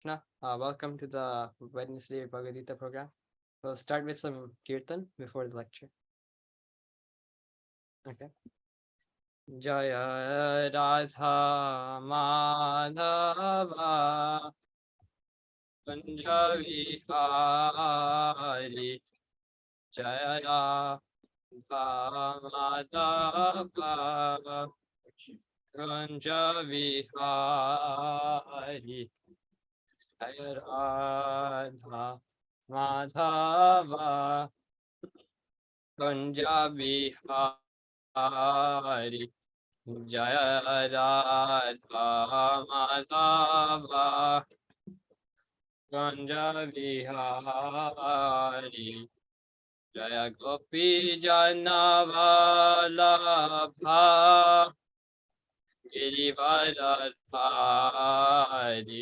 Krishna. Welcome to the Wednesday Bhagavad Gita program. We'll start with some kirtan before the lecture. Okay. Jaya Radha Madhava Kunja Vihari Jaya Radha Madhava Kunja Vihari Jaya Radha Madhava Kunja Vihari Jaya Radha Madhava Kunja Vihari Jaya Gopi Jana Vallabha Girivaradhari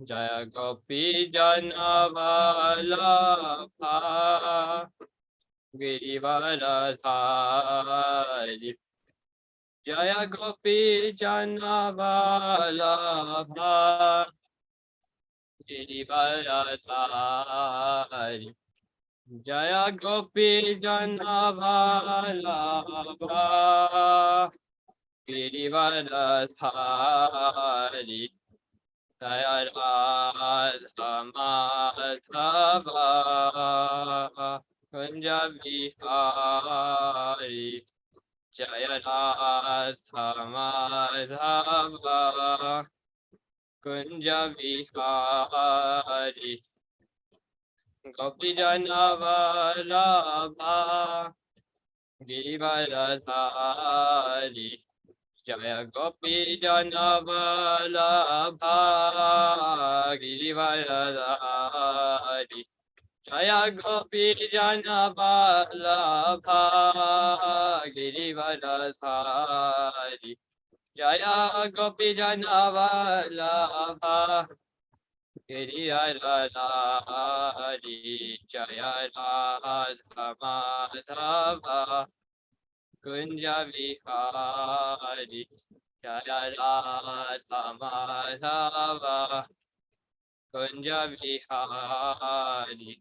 Jaya Gopi Jana Vallabha Girivaradhari Jaya Gopi Jana Vallabha Girivaradhari Jaya Gopi Jana Vallabha Girivaradhari Jaya Radha Madhava Kunja Vihari Jaya Radha Madhava Kunja Vihari Gopi Jana Vallabha Girivaradhari Jaya Gopi Jana Vallabha Girivaradhari Jaya Gopi Jana Vallabha Girivaradhari Jaya Gopi Jana Vallabha Girivaradhari Jaya Radha Madhava Kunja Vihari Jaya Radha Madhava Kunja Vihari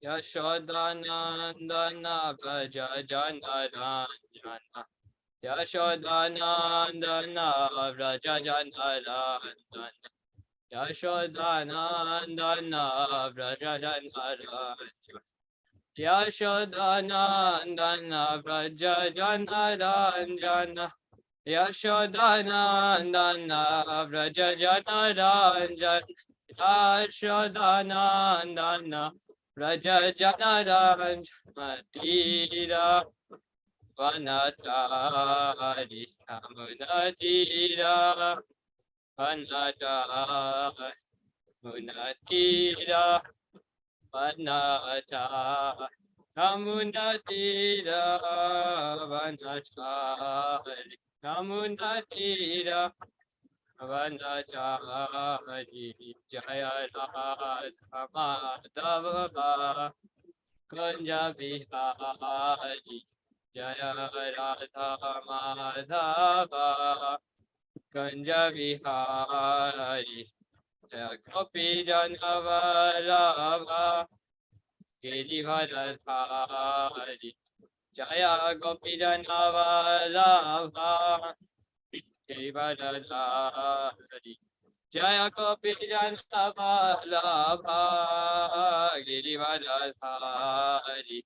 Yashodanandana Braja Jana Ranjana Yashodanandana Braja Jana Ranjana Yashodanandana Braja Jana Ranjana Yashodanandana Braja Jana Ranjana Yashodanandana Braja Jana Ranjana Yashodanandana Braja Jana Ranjana Tira Vanatari Amunatira Vanatari Munatira Vanatari Amunatira Vanatari Amunatira Vanatari Jaya Radha Madhava Kunja Vihari Jaya Radha Madhava Kunja Vihari Jaya Gopi Jana Vallabha Girivaradhari Jaya Gopi Jana Vallabha Girivaradhari Jaya Gopi Jana Vallabha Girivaradhari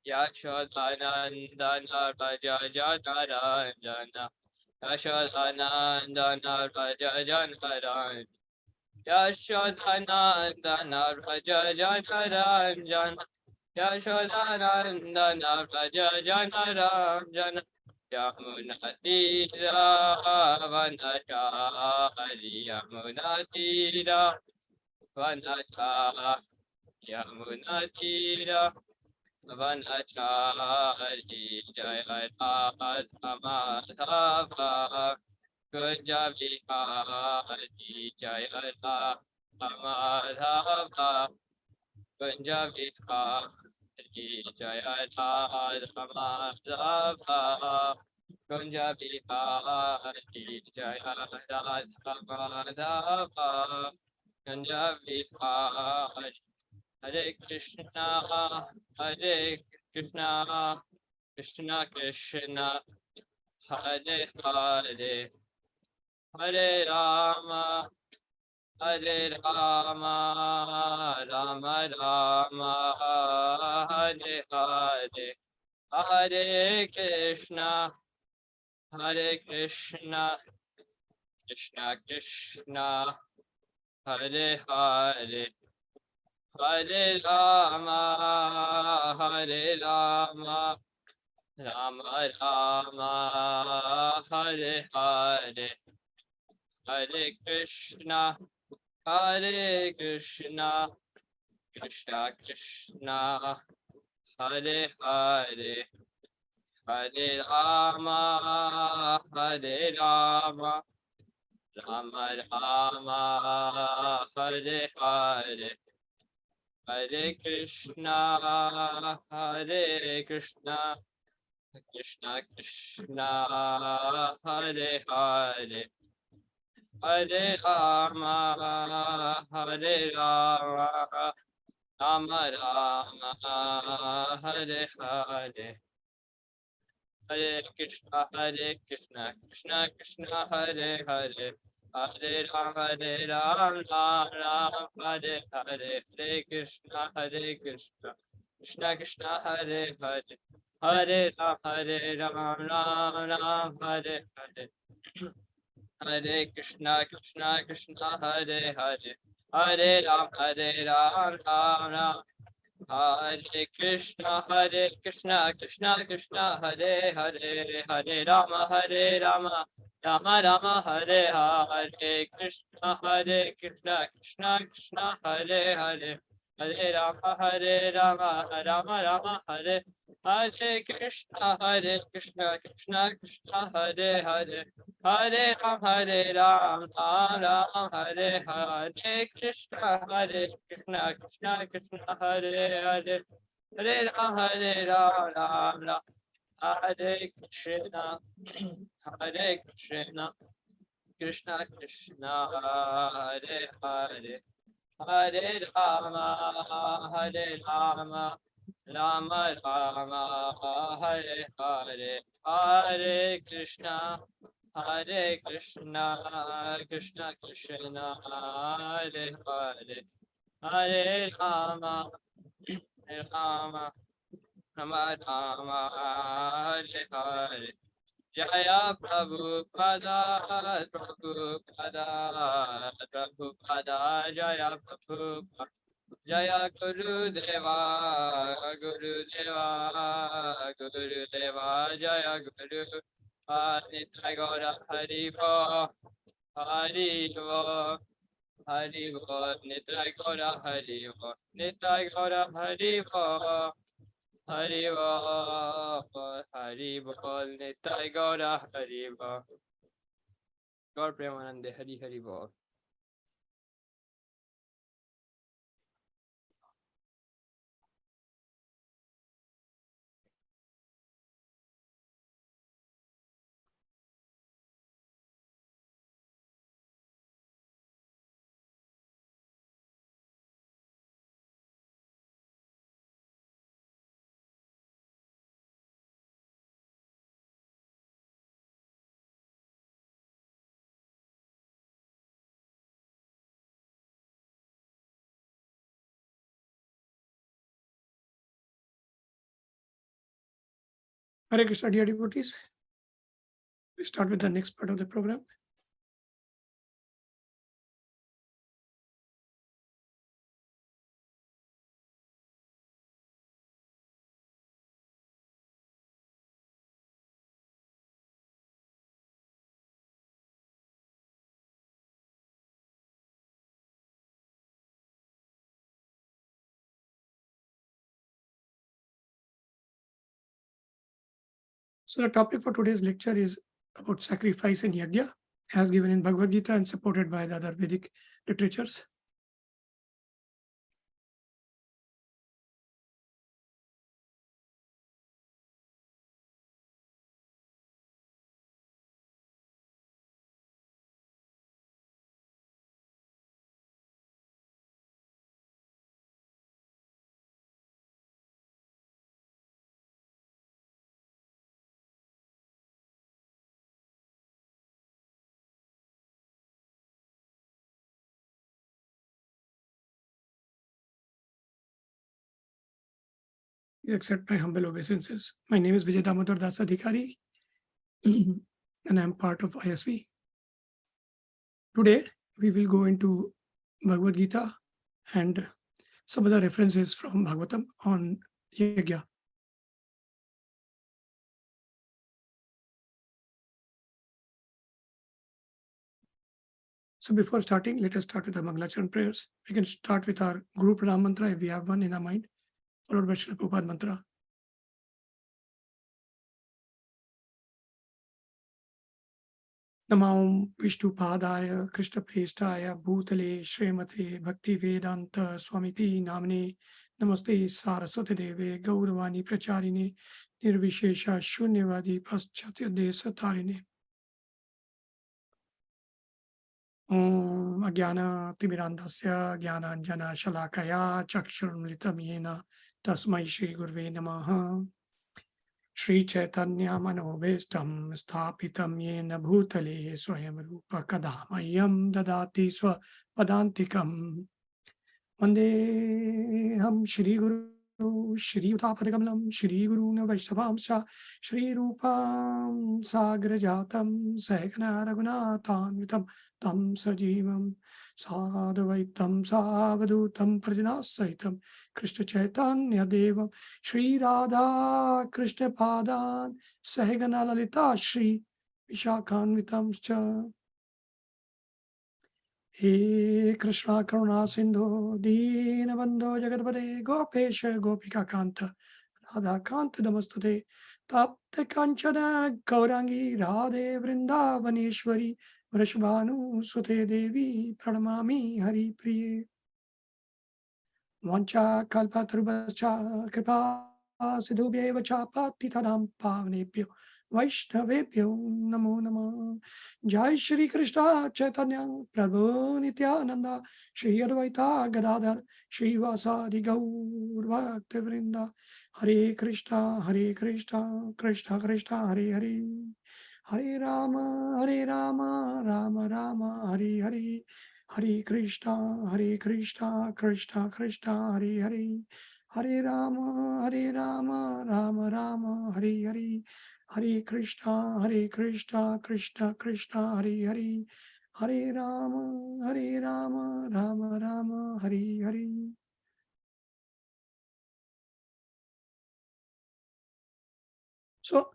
Yashodanandana Raja Jana Ranjana Yashodanandana Raja Jana Ranjana Yashodanandana Raja Jana Ranjana Yashodanandana Raja Jana Ranjana Yamunatira Vanachari Yamunatira Vanachari Yamunatira Vanachari Jaya Radha Madhava Kunja Vihari Jaya Radha Madhava Kunja Vihari Jaya Radha Madhava Kunja Vihari Jaya Radha Madhava Kunja Vihari Hare Krishna Hare Krishna Krishna Krishna Hare Hare Hare Rama Hare Rama Rama Rama Hare Hare Hare Krishna Hare Krishna Krishna Krishna Hare Hare Hare Rama Hare Rama Rama Rama Hare Hare Hare Krishna Krishna Krishna Hare Hare Hare Rama Hare Rama Rama Rama Hare Hare Hare Krishna Krishna Krishna Hare Hare Hare Rama Hare Rama Rama Rama Hare Hare Hare Krishna Krishna Krishna Hare Hare Hare Ram Ram Ram Hare Hare Hare Krishna Krishna Krishna Hare Hare Hare Ram Ram Ram Hare Hare Hare Krishna Krishna Hare Hare Hare Ram Ram Ram Hare Krishna Krishna Krishna Hare Hare Hare Rama Rama Rama Hare Hare Krishna Krishna Krishna Hare Hare Hare Rama Rama Rama Hare Hare Krishna Krishna Krishna Hare Hare Hare Ram Ram Ram Hare Hare Krishna Krishna Krishna Hare Hare Hare Ram Ram Ram Hare Krishna Hare Krishna Krishna Krishna Hare Hare Hare Rama Rama Rama Rama Hare Hare Hare Krishna Krishna Krishna Krishna Hare Hare Hare Rama Rama Rama Rama Hare Hare Jaya Prabhupada Prabhupada Prabhupada Jaya Prabhupada Jaya Guru Deva Guru Deva Guru Deva Jaya Guru Nitai Gaura Hari Bo Hari Bo Hari Bo Nitai Gaura Hari Bo Nitai Gaura Hari Bo Hari Bo Hari Bo Nitai Gaura Hari Bo Gaur Premanande Hari Hari Bo. Hare Krishna, dear devotees. We start with the next part of the program. So the topic for today's lecture is about sacrifice and yajna, as given in Bhagavad Gita and supported by the other Vedic literatures. You accept my humble obeisances. My name is Vijaya Damodar Dasa Adhikari, and I'm part of ISV. Today, we will go into Bhagavad Gita and some other references from Bhagavatam on Yajna. So before starting, let us start with our Mangalacharan prayers. We can start with our Guru Pranam mantra if we have one in our mind, followed by Srila Prabhupada mantra. Namam Vishnupadaya Krishna Prestaya Bhutale Srimate Bhakti Vedanta Swamiti Namne Namaste Saraswati Deve Gauravani Pracharine Nirvishesha Shunyavadi Paschatya Desa Tarine. Om Agyana Timirandasya Gyananjana Shalakaya Chakshurmlitam Yena Tasmai Shri Gurve Namaha. Shri Chaitanya Manobhestam Sthapitam Yena Bhutale Swayam Rupa Kadamayam Dadati Swa Padantikam Vandeham Shri Guru Shri Utapadakamlam Shri Guru Vaishnavamsha Shri Rupam Sagrajatam Sahakana Raghunathanvitam Tam Sajivam Sadvaitam Savadutam Prajanasaitam Krishna Chaitanya Devam Shri Radha Krishna Padan Sahagana Lalita Shri Vishakhanvitamscha. He Krishna Karuna Sindhu Deenabandho Jagadpade Gopesha Gopika Kanta Radha Kanta Namastute Tapta Kanchana Gaurangi Radhe Vrindavaneshwari Vrashbhanu Sute Devi Pranamami Hari Priye Vancha Kalpatarubhacha Kripa Sidhubhyeva Chapatitanam Pavnebhyo Vaishnavebhyo Namo Namo. Jai Shri Krishna Chaitanya Prabhu Nityananda Shri Advaita Gadadhar Shri Vasadi Gaur Bhaktivinoda. Hare Krishna Krishna Krishna Hare Hare Hare Rama Rama Rama Hare Hare Hare Krishna Krishna Krishna Hare Hare Hare Rama Rama Rama Hare Hare Hare Krishna Krishna Krishna Hare Hare Hare Rama Rama Rama Hare Hare. So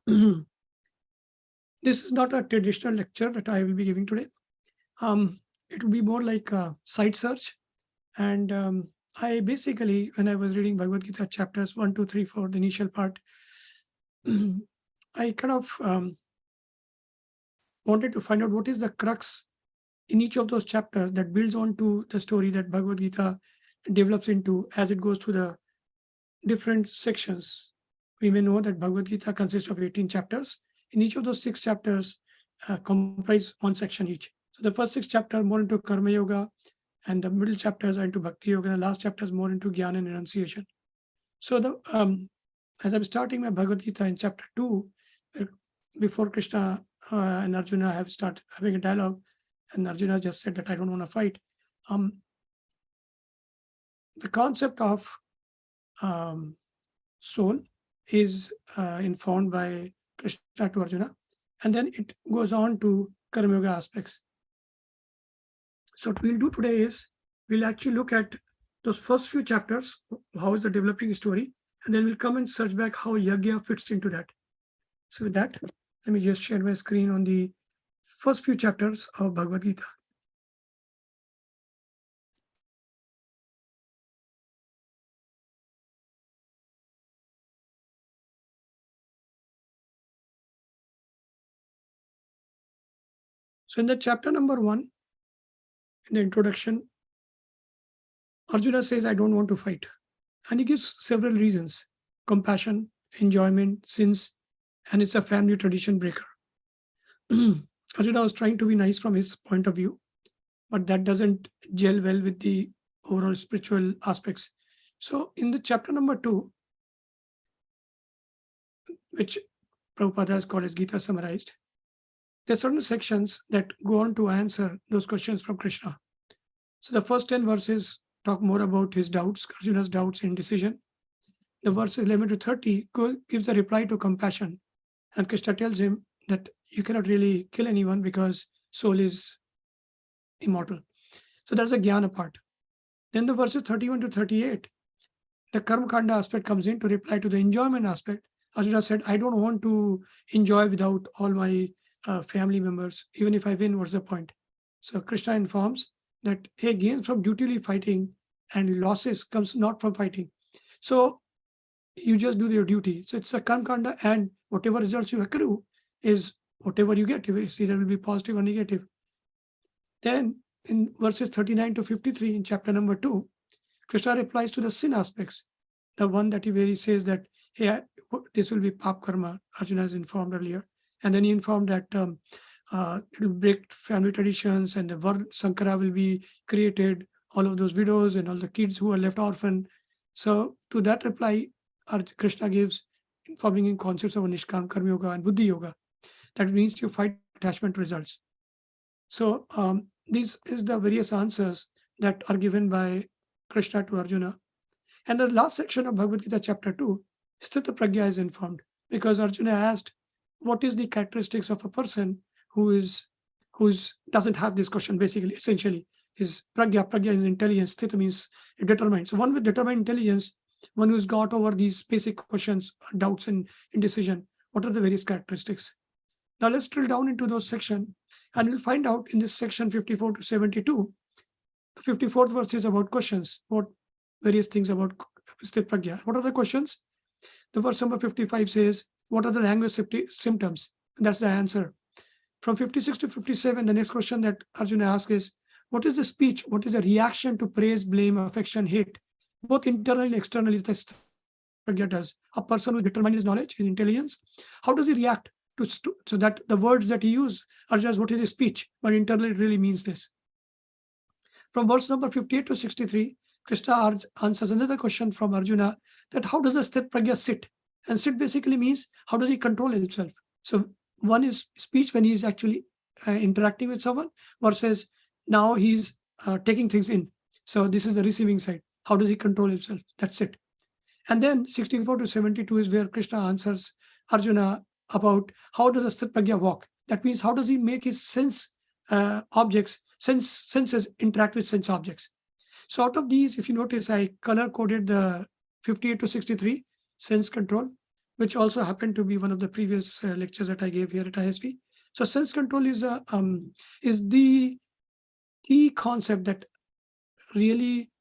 this is not a traditional lecture that I will be giving today. It will be more like a site search. And I basically, when I was reading Bhagavad Gita chapters 1, 2, 3, 4, the initial part, I kind of wanted to find out what is the crux in each of those chapters that builds on to the story that Bhagavad Gita develops into as it goes through the different sections. We may know that Bhagavad Gita consists of 18 chapters. In each of those 6 chapters comprise one section each. So the first 6 chapters more into Karma Yoga, and the middle chapters are into Bhakti Yoga, and the last chapters more into Jnana and Renunciation. So the as I'm starting my Bhagavad Gita in chapter 2, before Krishna and Arjuna have started having a dialogue, and Arjuna just said that I don't want to fight. The concept of soul is informed by Krishna to Arjuna, and then it goes on to Karma Yoga aspects. So what we'll do today is we'll actually look at those first few chapters, how is the developing story, and then we'll come and search back how Yajna fits into that. So with that, let me just share my screen on the first few chapters of Bhagavad Gita. So in the chapter number 1, in the introduction, Arjuna says, I don't want to fight. And he gives several reasons: compassion, enjoyment, sins, and it's a family tradition breaker. Arjuna was trying to be nice from his point of view, but that doesn't gel well with the overall spiritual aspects. So in the chapter number 2, which Prabhupada has called as Gita summarized, there are certain sections that go on to answer those questions from Krishna. So the first 10 verses talk more about his doubts, Arjuna's doubts in decision. the verses 11 to 30 gives a reply to compassion. And Krishna tells him that you cannot really kill anyone because soul is immortal. So that's the jnana part. Then the verses 31 to 38, the karma kanda aspect comes in to reply to the enjoyment aspect. Arjuna said, I don't want to enjoy without all my family members. Even if I win, what's the point? So Krishna informs that, hey, gains from dutifully fighting and losses comes not from fighting. So you just do your duty. So it's a karma kanda, and whatever results you accrue is whatever you get. It's either will be positive or negative. Then in verses 39 to 53 in chapter number 2, Krishna replies to the sin aspects. The one that he says that, hey, this will be pap karma, Arjuna has informed earlier. And then he informed that it will break family traditions and the Var Sankara will be created, all of those widows and all the kids who are left orphan. So to that reply, Krishna gives informing in concepts of Nishkam Karma Yoga and Buddhi Yoga. That means you fight attachment results. So these is the various answers that are given by Krishna to Arjuna. And the last section of Bhagavad Gita chapter 2, Sthita Pragya is informed, because Arjuna asked, what is the characteristics of a person who doesn't have this question, basically, essentially. Is pragya is intelligence, sthita means determined. So one with determined intelligence, one who's got over these basic questions, doubts and indecision, what are the various characteristics? Now let's drill down into those sections, and we'll find out in this section 54 to 72, the 54th verse is about questions, what various things about sthit pragya. What are the questions? The verse number 55 says, what are the language symptoms? And that's the answer. From 56 to 57, the next question that Arjuna asks is, what is the speech? What is the reaction to praise, blame, affection, hate? Both internally and externally, this pragya does. A person who determines his knowledge, his intelligence, how does he react to so that the words that he uses are just what is his speech, but internally it really means this. From verse number 58 to 63, Krishna answers another question from Arjuna, that how does a sthit pragya sit? And sit basically means how does he control himself? So one is speech when he's actually interacting with someone, versus now he's taking things in. So this is the receiving side. How does he control himself? That's it. And then 64 to 72 is where Krishna answers Arjuna about how does a sthit pragya walk? That means how does he make his senses interact with sense objects. So out of these, if you notice, I color coded the 58 to 63 sense control, which also happened to be one of the previous lectures that I gave here at ISV. So sense control is the key concept that really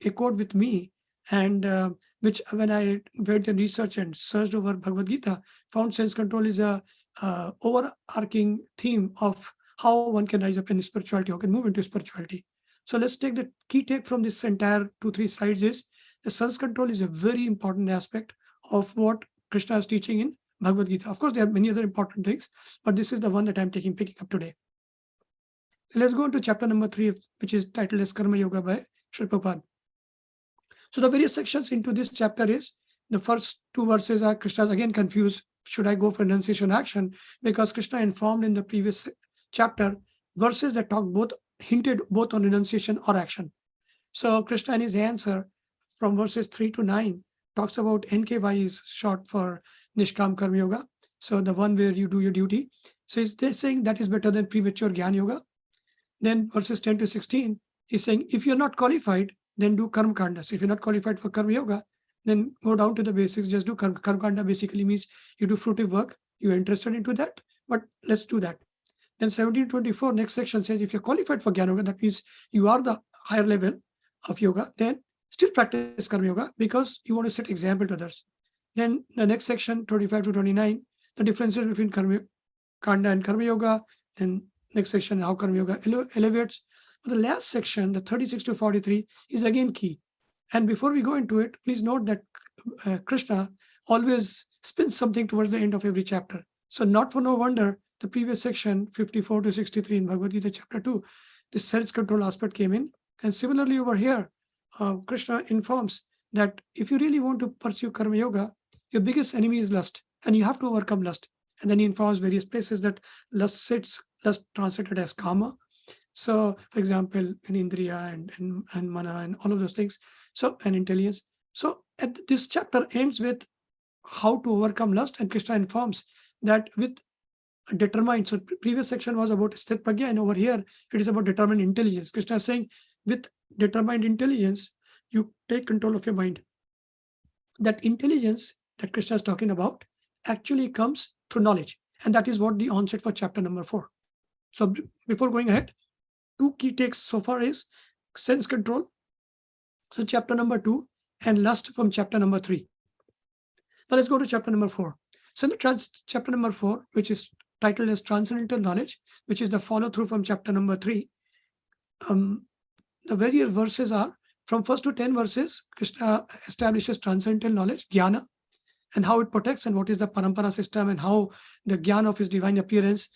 echoed with me, and which when I went and researched and searched over Bhagavad Gita, found sense control is a overarching theme of how one can rise up in spirituality, or can move into spirituality. So let's take the key take from this entire 2-3 slides is the sense control is a very important aspect of what Krishna is teaching in Bhagavad Gita. Of course, there are many other important things, but this is the one that I'm picking up today. Let's go into chapter number 3, which is titled as Karma Yoga by Srila Prabhupada. So the various sections into this chapter is, the first 2 verses are Krishna's again confused, should I go for renunciation action? Because Krishna informed in the previous chapter verses that hinted both on renunciation or action. So Krishna in his answer from verses 3 to 9 talks about NKY is short for Nishkam Karma Yoga. So the one where you do your duty. So they're saying that is better than premature Gyan Yoga. Then verses 10 to 16, he's saying, if you're not qualified, then do Karma Kanda. So if you're not qualified for Karma Yoga, then go down to the basics, just do Karma Kanda. Basically means you do fruitive work, you're interested into that, but let's do that. Then 17-24, next section says, if you're qualified for Jnana Yoga, that means you are the higher level of yoga, then still practice Karma Yoga because you want to set example to others. Then the next section, 25 to 29, the differences between Karma Kanda and Karma Yoga. Then next section, how Karma Yoga elevates. But the last section, the 36 to 43, is again key. And before we go into it, please note that Krishna always spins something towards the end of every chapter. So not for no wonder, the previous section, 54 to 63 in Bhagavad Gita chapter 2, this sense control aspect came in. And similarly over here, Krishna informs that if you really want to pursue Karma Yoga, your biggest enemy is lust, and you have to overcome lust. And then he informs various places that lust translated as karma. So, for example, in Indriya and Mana and all of those things. So, and intelligence. So this chapter ends with how to overcome lust, and Krishna informs that with determined. So previous section was about sthit pragya, and over here it is about determined intelligence. Krishna is saying with determined intelligence, you take control of your mind. That intelligence that Krishna is talking about actually comes through knowledge, and that is what the onset for chapter number 4. So before going ahead, two key takes so far is sense control, so chapter number 2, and lust from chapter number 3. Now let's go to chapter number 4. So in the chapter number 4, which is titled as Transcendental Knowledge, which is the follow through from chapter number 3, the various verses are from 1st to 10 verses. Krishna establishes transcendental knowledge, jnana, and how it protects, and what is the parampara system, and how the jnana of his divine appearance,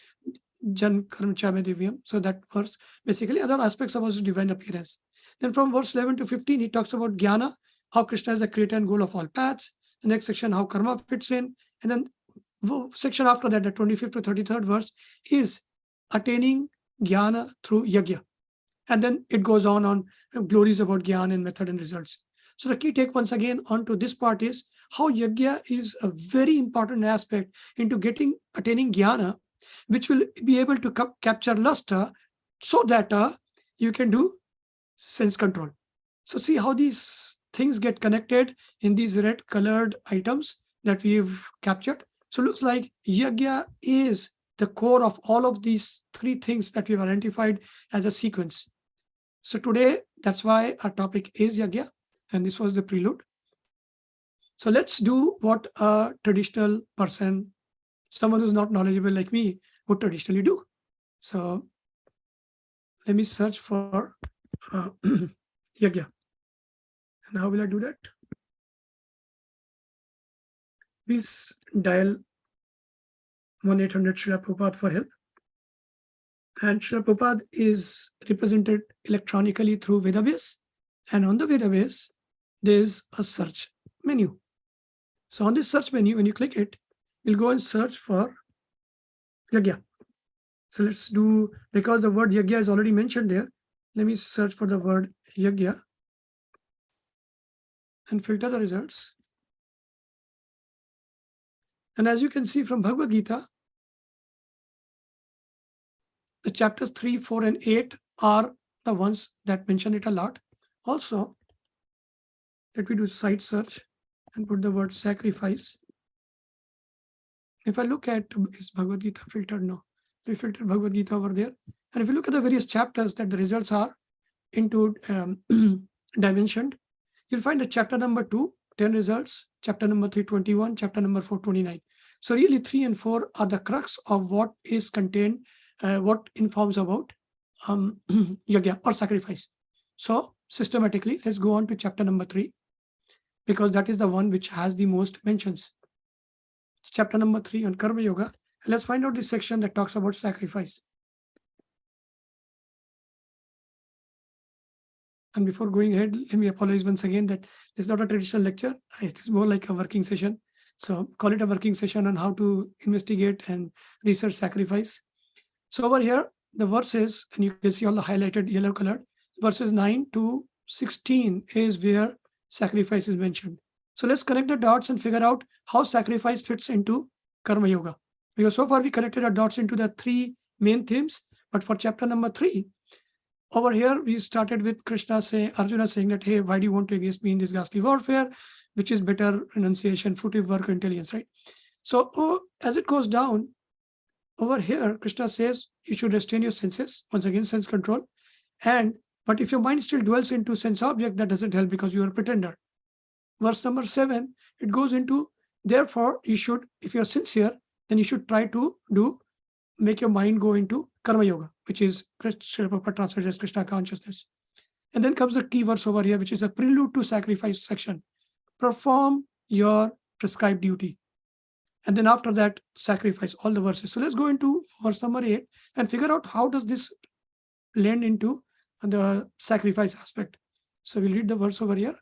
jan karmcha me divyam. So that verse, basically other aspects of his divine appearance. Then from verse 11 to 15, he talks about jnana, how Krishna is the creator and goal of all paths. The next section, how karma fits in. And then section after that, the 25th to 33rd verse, is attaining jnana through yajna. And then it goes on glories about jnana and method and results. So the key take once again onto this part is how yajna is a very important aspect into attaining jnana, which will be able to capture luster, so that you can do sense control. So see how these things get connected in these red colored items that we've captured. So looks like yajna is the core of all of these three things that we've identified as a sequence. So today, that's why our topic is yajna, and this was the prelude. So let's do what a traditional person, someone who's not knowledgeable like me, would traditionally do. So let me search for yajna. And how will I do that? Please dial 1-800 Srila Prabhupada for help. And Srila Prabhupada is represented electronically through Vedabase. And on the Vedabase, there's a search menu. So on this search menu, when you click it, you'll go and search for yajna. So let's do, because the word yajna is already mentioned there, let me search for the word yajna and filter the results. And as you can see from Bhagavad Gita, the chapters 3, 4, and 8 are the ones that mention it a lot. Also, let me do site search and put the word sacrifice. If I look at, is Bhagavad Gita filtered? No. We filtered Bhagavad Gita over there. And if you look at the various chapters that the results are into dimensioned, you'll find that chapter number 2, 10 results, chapter number 3, 21, chapter number 4, 29. So really 3 and 4 are the crux of what is contained, what informs about yajna or sacrifice. So systematically, let's go on to chapter number 3, because that is the one which has the most mentions. It's chapter number 3 on Karma Yoga. And let's find out the section that talks about sacrifice. And before going ahead, let me apologize once again that this is not a traditional lecture. It is more like a working session. So call it a working session on how to investigate and research sacrifice. So over here, the verses, and you can see all the highlighted yellow colored, verses 9 to 16 is where sacrifice is mentioned. So let's connect the dots and figure out how sacrifice fits into Karma Yoga. Because so far we connected our dots into the 3 main themes, but for chapter number 3, over here we started with Arjuna saying that, hey, why do you want to against me in this ghastly warfare, which is better renunciation, fruitive work, intelligence, right? So as it goes down, over here, Krishna says you should restrain your senses, once again, sense control. But if your mind still dwells into sense object, that doesn't help because you are a pretender. Verse number 7, it goes into, therefore, you should, if you're sincere, then you should try to make your mind go into Karma Yoga, which is Srila Prabhupada translated as Krishna consciousness. And then comes the key verse over here, which is a prelude to sacrifice section. Perform your prescribed duty. And then after that, sacrifice, all the verses. So let's go into verse number 8 and figure out how does this land into the sacrifice aspect. So we'll read the verse over here.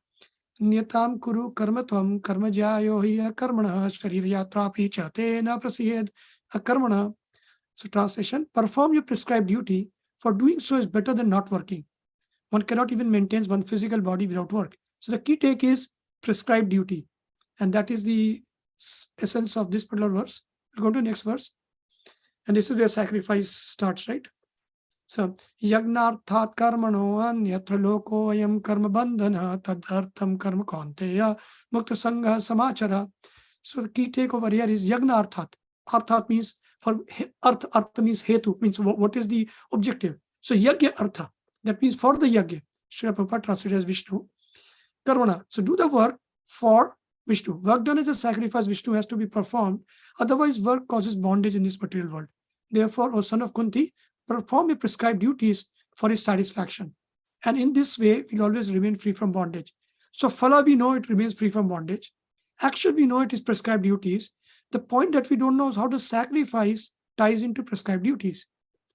Nyatam kuru karmatvam karmajayo hiya karmana shariryatrapi chate na prasiyed akarmana. So translation, perform your prescribed duty, for doing so is better than not working. One cannot even maintain one's physical body without work. So the key take is prescribed duty. And that is the essence of this particular verse. We'll go to the next verse. And this is where sacrifice starts, right? So, yagnarthat karmano anyatra loko ayam karma bandhana tadartham karma kaunteya mukta sangha samachara. So the key takeover here is yagna arthat. Arthat means for artha means hetu, means what is the objective. So yagya artha, that means for the yagya. Srila Prabhupada translated as Vishnu. Karmana, so do the work for Vishnu. Work done as a sacrifice, Vishnu has to be performed. Otherwise, work causes bondage in this material world. Therefore, O son of Kunti, perform your prescribed duties for his satisfaction. And in this way, we'll always remain free from bondage. So phala, we know it remains free from bondage. Action, we know it is prescribed duties. The point that we don't know is how to sacrifice ties into prescribed duties.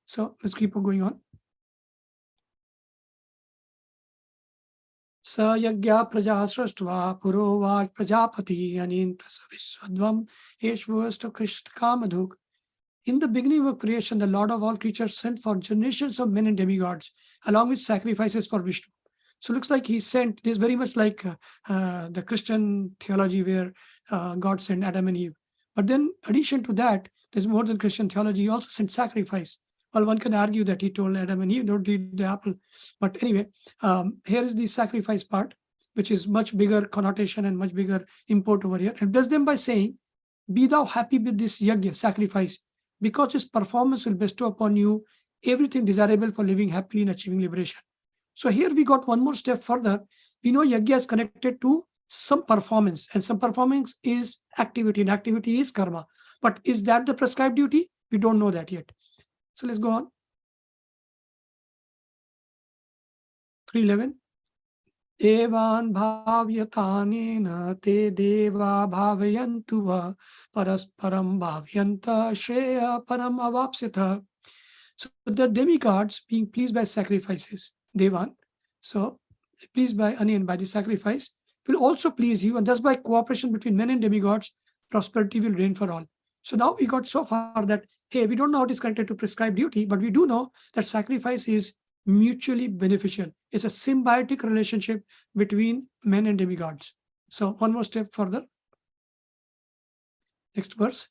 So let's keep on going on. Sa yagya praja srashtva purovaj prajapati anin prasaviswadvam eshvasta krishna kamadhuk. In the beginning of creation, the Lord of all creatures sent for generations of men and demigods, along with sacrifices for Vishnu. So it looks like he sent, this is very much like the Christian theology where God sent Adam and Eve. But then, addition to that, there's more than Christian theology. He also sent sacrifice. Well, one can argue that he told Adam and Eve, don't eat the apple. But anyway, here is the sacrifice part, which is much bigger connotation and much bigger import over here. And bless them by saying, be thou happy with this yajna, sacrifice, because his performance will bestow upon you everything desirable for living happily and achieving liberation. So here we got one more step further. We know yajna is connected to some performance, and some performance is activity, and activity is karma. But is that the prescribed duty? We don't know that yet. So let's go on. 311. Evan bhavyatanena te deva bhavayantu va parasparam bhavyanta shreya param avapsita. So the demigods being pleased by sacrifices, Devan, so pleased by Anian, by the sacrifice, will also please you, and thus by cooperation between men and demigods, prosperity will reign for all. So now we got so far that, hey, we don't know how it is connected to prescribed duty, but we do know that sacrifice is mutually beneficial. It's a symbiotic relationship between men and demigods. So one more step further. Next verse.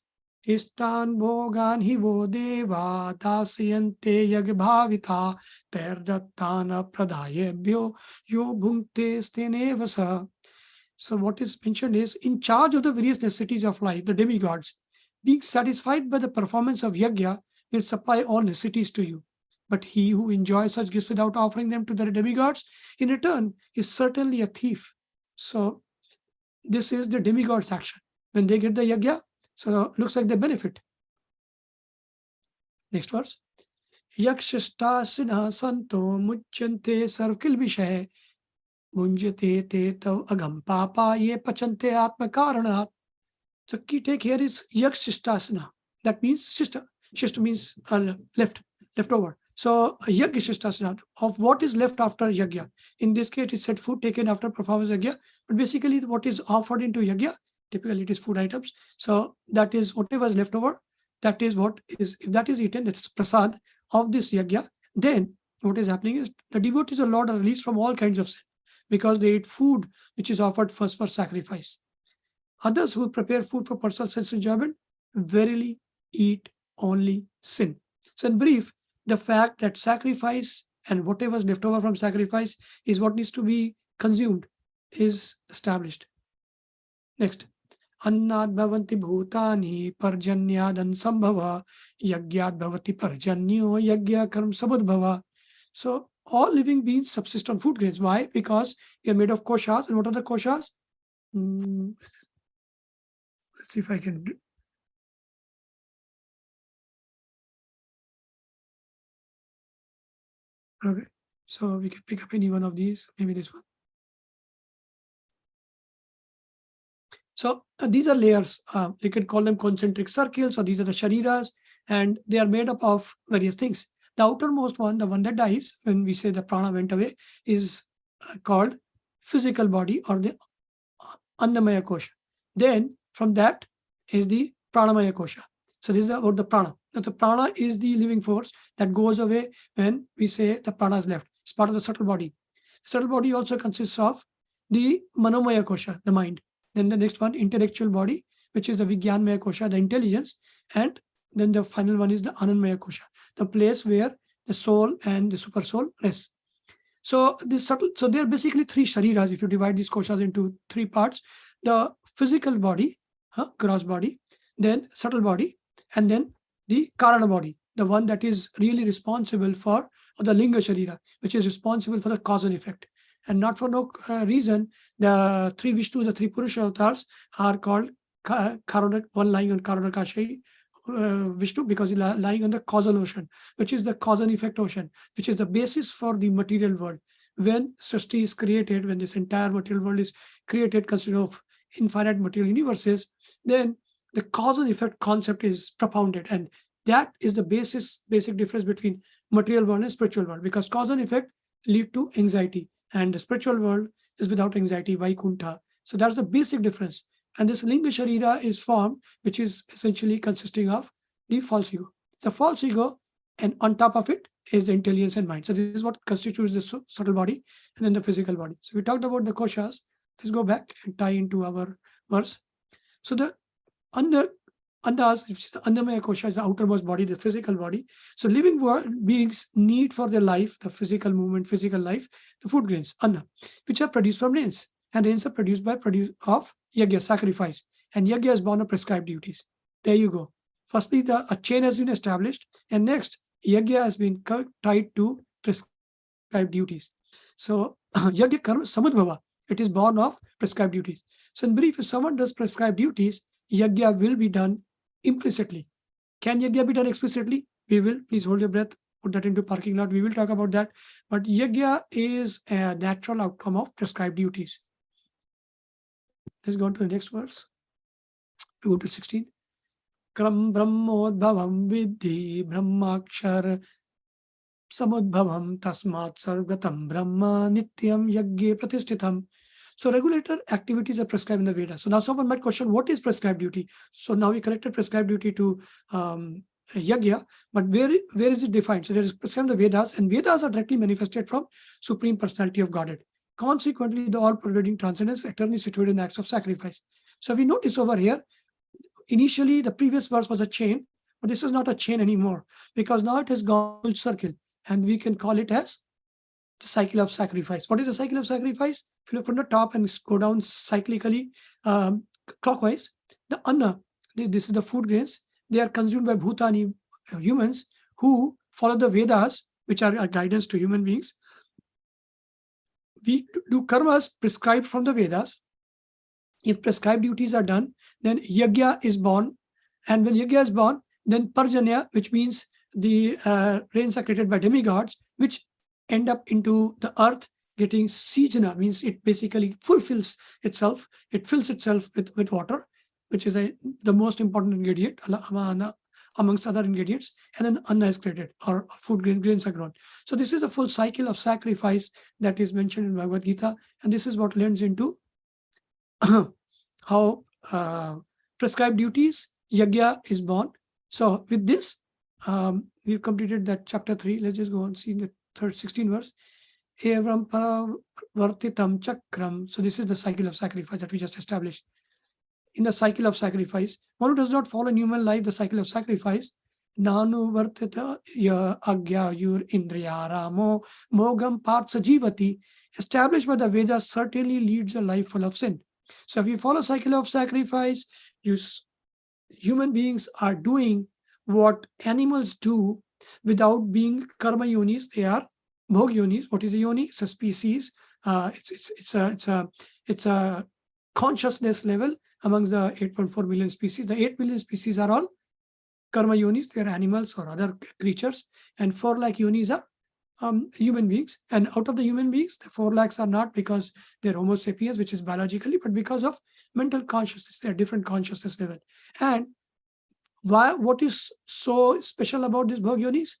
Istan bhogan hivo deva dasayante yagbhavita terdattana pradayebhyo yo bhunkte stenevasa. So what is mentioned is, in charge of the various necessities of life, the demigods, being satisfied by the performance of yajna, will supply all necessities to you. But he who enjoys such gifts without offering them to the demigods, in return, is certainly a thief. So this is the demigods' action. When they get the yajna, so looks like they benefit. Next verse. Yakshashtasina santo muchyante sarvkil vishay munjate te tav agam papa ye pachante atma karana. So key take here is yakshashtasana. That means shishta. Shishta means leftover. So yajna, of what is left after yajna. In this case, it is said food taken after performance yajna. But basically, what is offered into yajna, typically it is food items. So that is whatever is left over. That is what is, if that is eaten, that's prasad of this yajna. Then what is happening is the devotees of the Lord are released from all kinds of sin, because they eat food which is offered first for sacrifice. Others who prepare food for personal sense enjoyment verily eat only sin. So in brief, the fact that sacrifice and whatever is left over from sacrifice is what needs to be consumed is established. Next. Annad bhavanti bhutani parjanyadan sambhava yagyad bhavati parjanyo yagya karm sabudbhava. So all living beings subsist on food grains. Why? Because we are made of koshas. And what are the koshas? Let's see if I can do. Okay, so we can pick up any one of these, maybe this one. So these are layers. You can call them concentric circles, or these are the shariras, and they are made up of various things. The outermost one, the one that dies, when we say the prana went away, is called physical body, or the annamaya kosha. Then from that is the pranamaya kosha. So this is about the prana. Now the prana is the living force that goes away when we say the prana is left. It's part of the subtle body. The subtle body also consists of the Manomaya Kosha, the mind. Then the next one, intellectual body, which is the Vijnanmaya Kosha, the intelligence. And then the final one is the Anandmaya Kosha, the place where the soul and the super soul rest. So this subtle, so there are basically three shariras. If you divide these koshas into three parts, the physical body, gross body, then subtle body, and then the karana body, the one that is really responsible for the linga sharira, which is responsible for the cause and effect. And not for no reason, the three Vishnu, the three Purusha avatars are called Karana, one lying on Karanakashi Vishnu, because he's lying on the causal ocean, which is the cause and effect ocean, which is the basis for the material world. When Srishti is created, when this entire material world is created, consisting of infinite material universes, then the cause and effect concept is propounded. And that is the basic difference between material world and spiritual world, because cause and effect lead to anxiety, and the spiritual world is without anxiety, Vaikuntha. So that's the basic difference. And this linga sharira is formed, which is essentially consisting of the false ego. The false ego, and on top of it is the intelligence and mind. So this is what constitutes the subtle body and then the physical body. So we talked about the koshas. Let's go back and tie into our verse. So the andas, which is the Annamaya kosha, is the outermost body, the physical body. So living beings need for their life, the physical movement, physical life, the food grains, anna, which are produced from rains. And rains are produced by of yajna, sacrifice. And yajna is born of prescribed duties. There you go. Firstly, a chain has been established, and next, yajna has been tied to prescribed duties. So yajna karma samudbhava, it is born of prescribed duties. So in brief, if someone does prescribed duties, yajna will be done implicitly. Can yajna be done explicitly? We will. Please hold your breath. Put that into parking lot. We will talk about that. But yajna is a natural outcome of prescribed duties. Let's go to the next verse. Go to 16. Kram brahmodbhavam vidhi brahmakshar samudbhavam tasmat sargatam brahma nityam yagye pratishthitam. So regulator activities are prescribed in the Vedas. So now someone might question, what is prescribed duty? So now we connected prescribed duty to yajna, but where is it defined? So there is prescribed in the Vedas, and Vedas are directly manifested from Supreme Personality of Godhead. Consequently, the all-pervading transcendence eternally situated in acts of sacrifice. So we notice over here, initially the previous verse was a chain, but this is not a chain anymore, because now it has gone full circle, and we can call it as the cycle of sacrifice. What is the cycle of sacrifice? If you look from the top and go down cyclically, clockwise, the anna, this is the food grains, they are consumed by bhutani, humans, who follow the Vedas, which are a guidance to human beings. We do karmas prescribed from the Vedas. If prescribed duties are done, then yajna is born. And when yajna is born, then parjanya, which means the rains are created by demigods, which end up into the earth getting sijana, means it basically fulfills itself. It fills itself with water, which is the most important ingredient amongst other ingredients. And then anna is created, or food grains are grown. So this is a full cycle of sacrifice that is mentioned in Bhagavad Gita. And this is what lends into how prescribed duties, yajna is born. So with this, we've completed that chapter 3. Let's just go and see the 16th verse. Evam paravartitam chakram. So this is the cycle of sacrifice that we just established. In the cycle of sacrifice, one who does not follow in human life the cycle of sacrifice, nanu vartita ya agya yur indriyaramo mogam partha jivati, established by the Vedas, certainly leads a life full of sin. So if you follow cycle of sacrifice, human beings are doing what animals do without being karma yonis. They are bhog yonis. What is a yoni? It's a species. It's a consciousness level amongst the 8.4 billion species. The 8 billion species are all karma yonis. They are animals or other creatures, and 4 lakh yonis are human beings. And out of the human beings, the 4 lakhs are not because they're Homo sapiens, which is biologically, but because of mental consciousness. They're different consciousness level. And what is so special about these bhog yonis?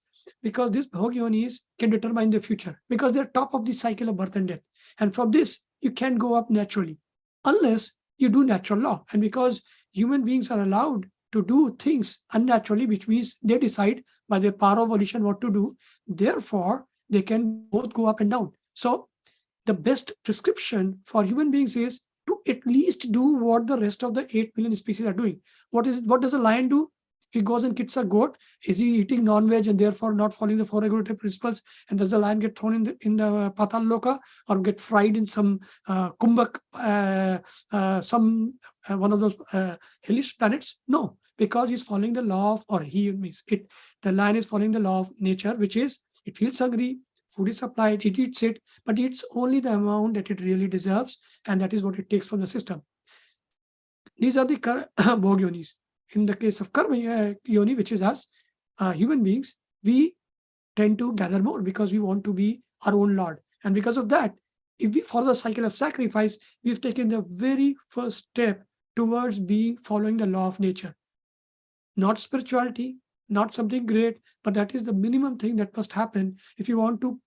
Because these bhog yonis can determine the future, because they're top of the cycle of birth and death. And from this, you can go up naturally, unless you do natural law. And because human beings are allowed to do things unnaturally, which means they decide by their power of volition what to do, therefore they can both go up and down. So the best prescription for human beings is to at least do what the rest of the 8 billion species are doing. What does a lion do? If he goes and kills a goat, is he eating non-veg and therefore not following the four regulatory principles? And does the lion get thrown in the Patal Loka or get fried in some Kumbhak, one of those hellish planets? No, because he's following the law of, or he means it. The lion is following the law of nature, which is it feels hungry, food is supplied, it eats it, but it's only the amount that it really deserves, and that is what it takes from the system. These are the Bhog yonis. In the case of Karma yoni, which is us, human beings, we tend to gather more because we want to be our own Lord. And because of that, if we follow the cycle of sacrifice, we've taken the very first step towards following the law of nature. Not spirituality, not something great, but that is the minimum thing that must happen if you want to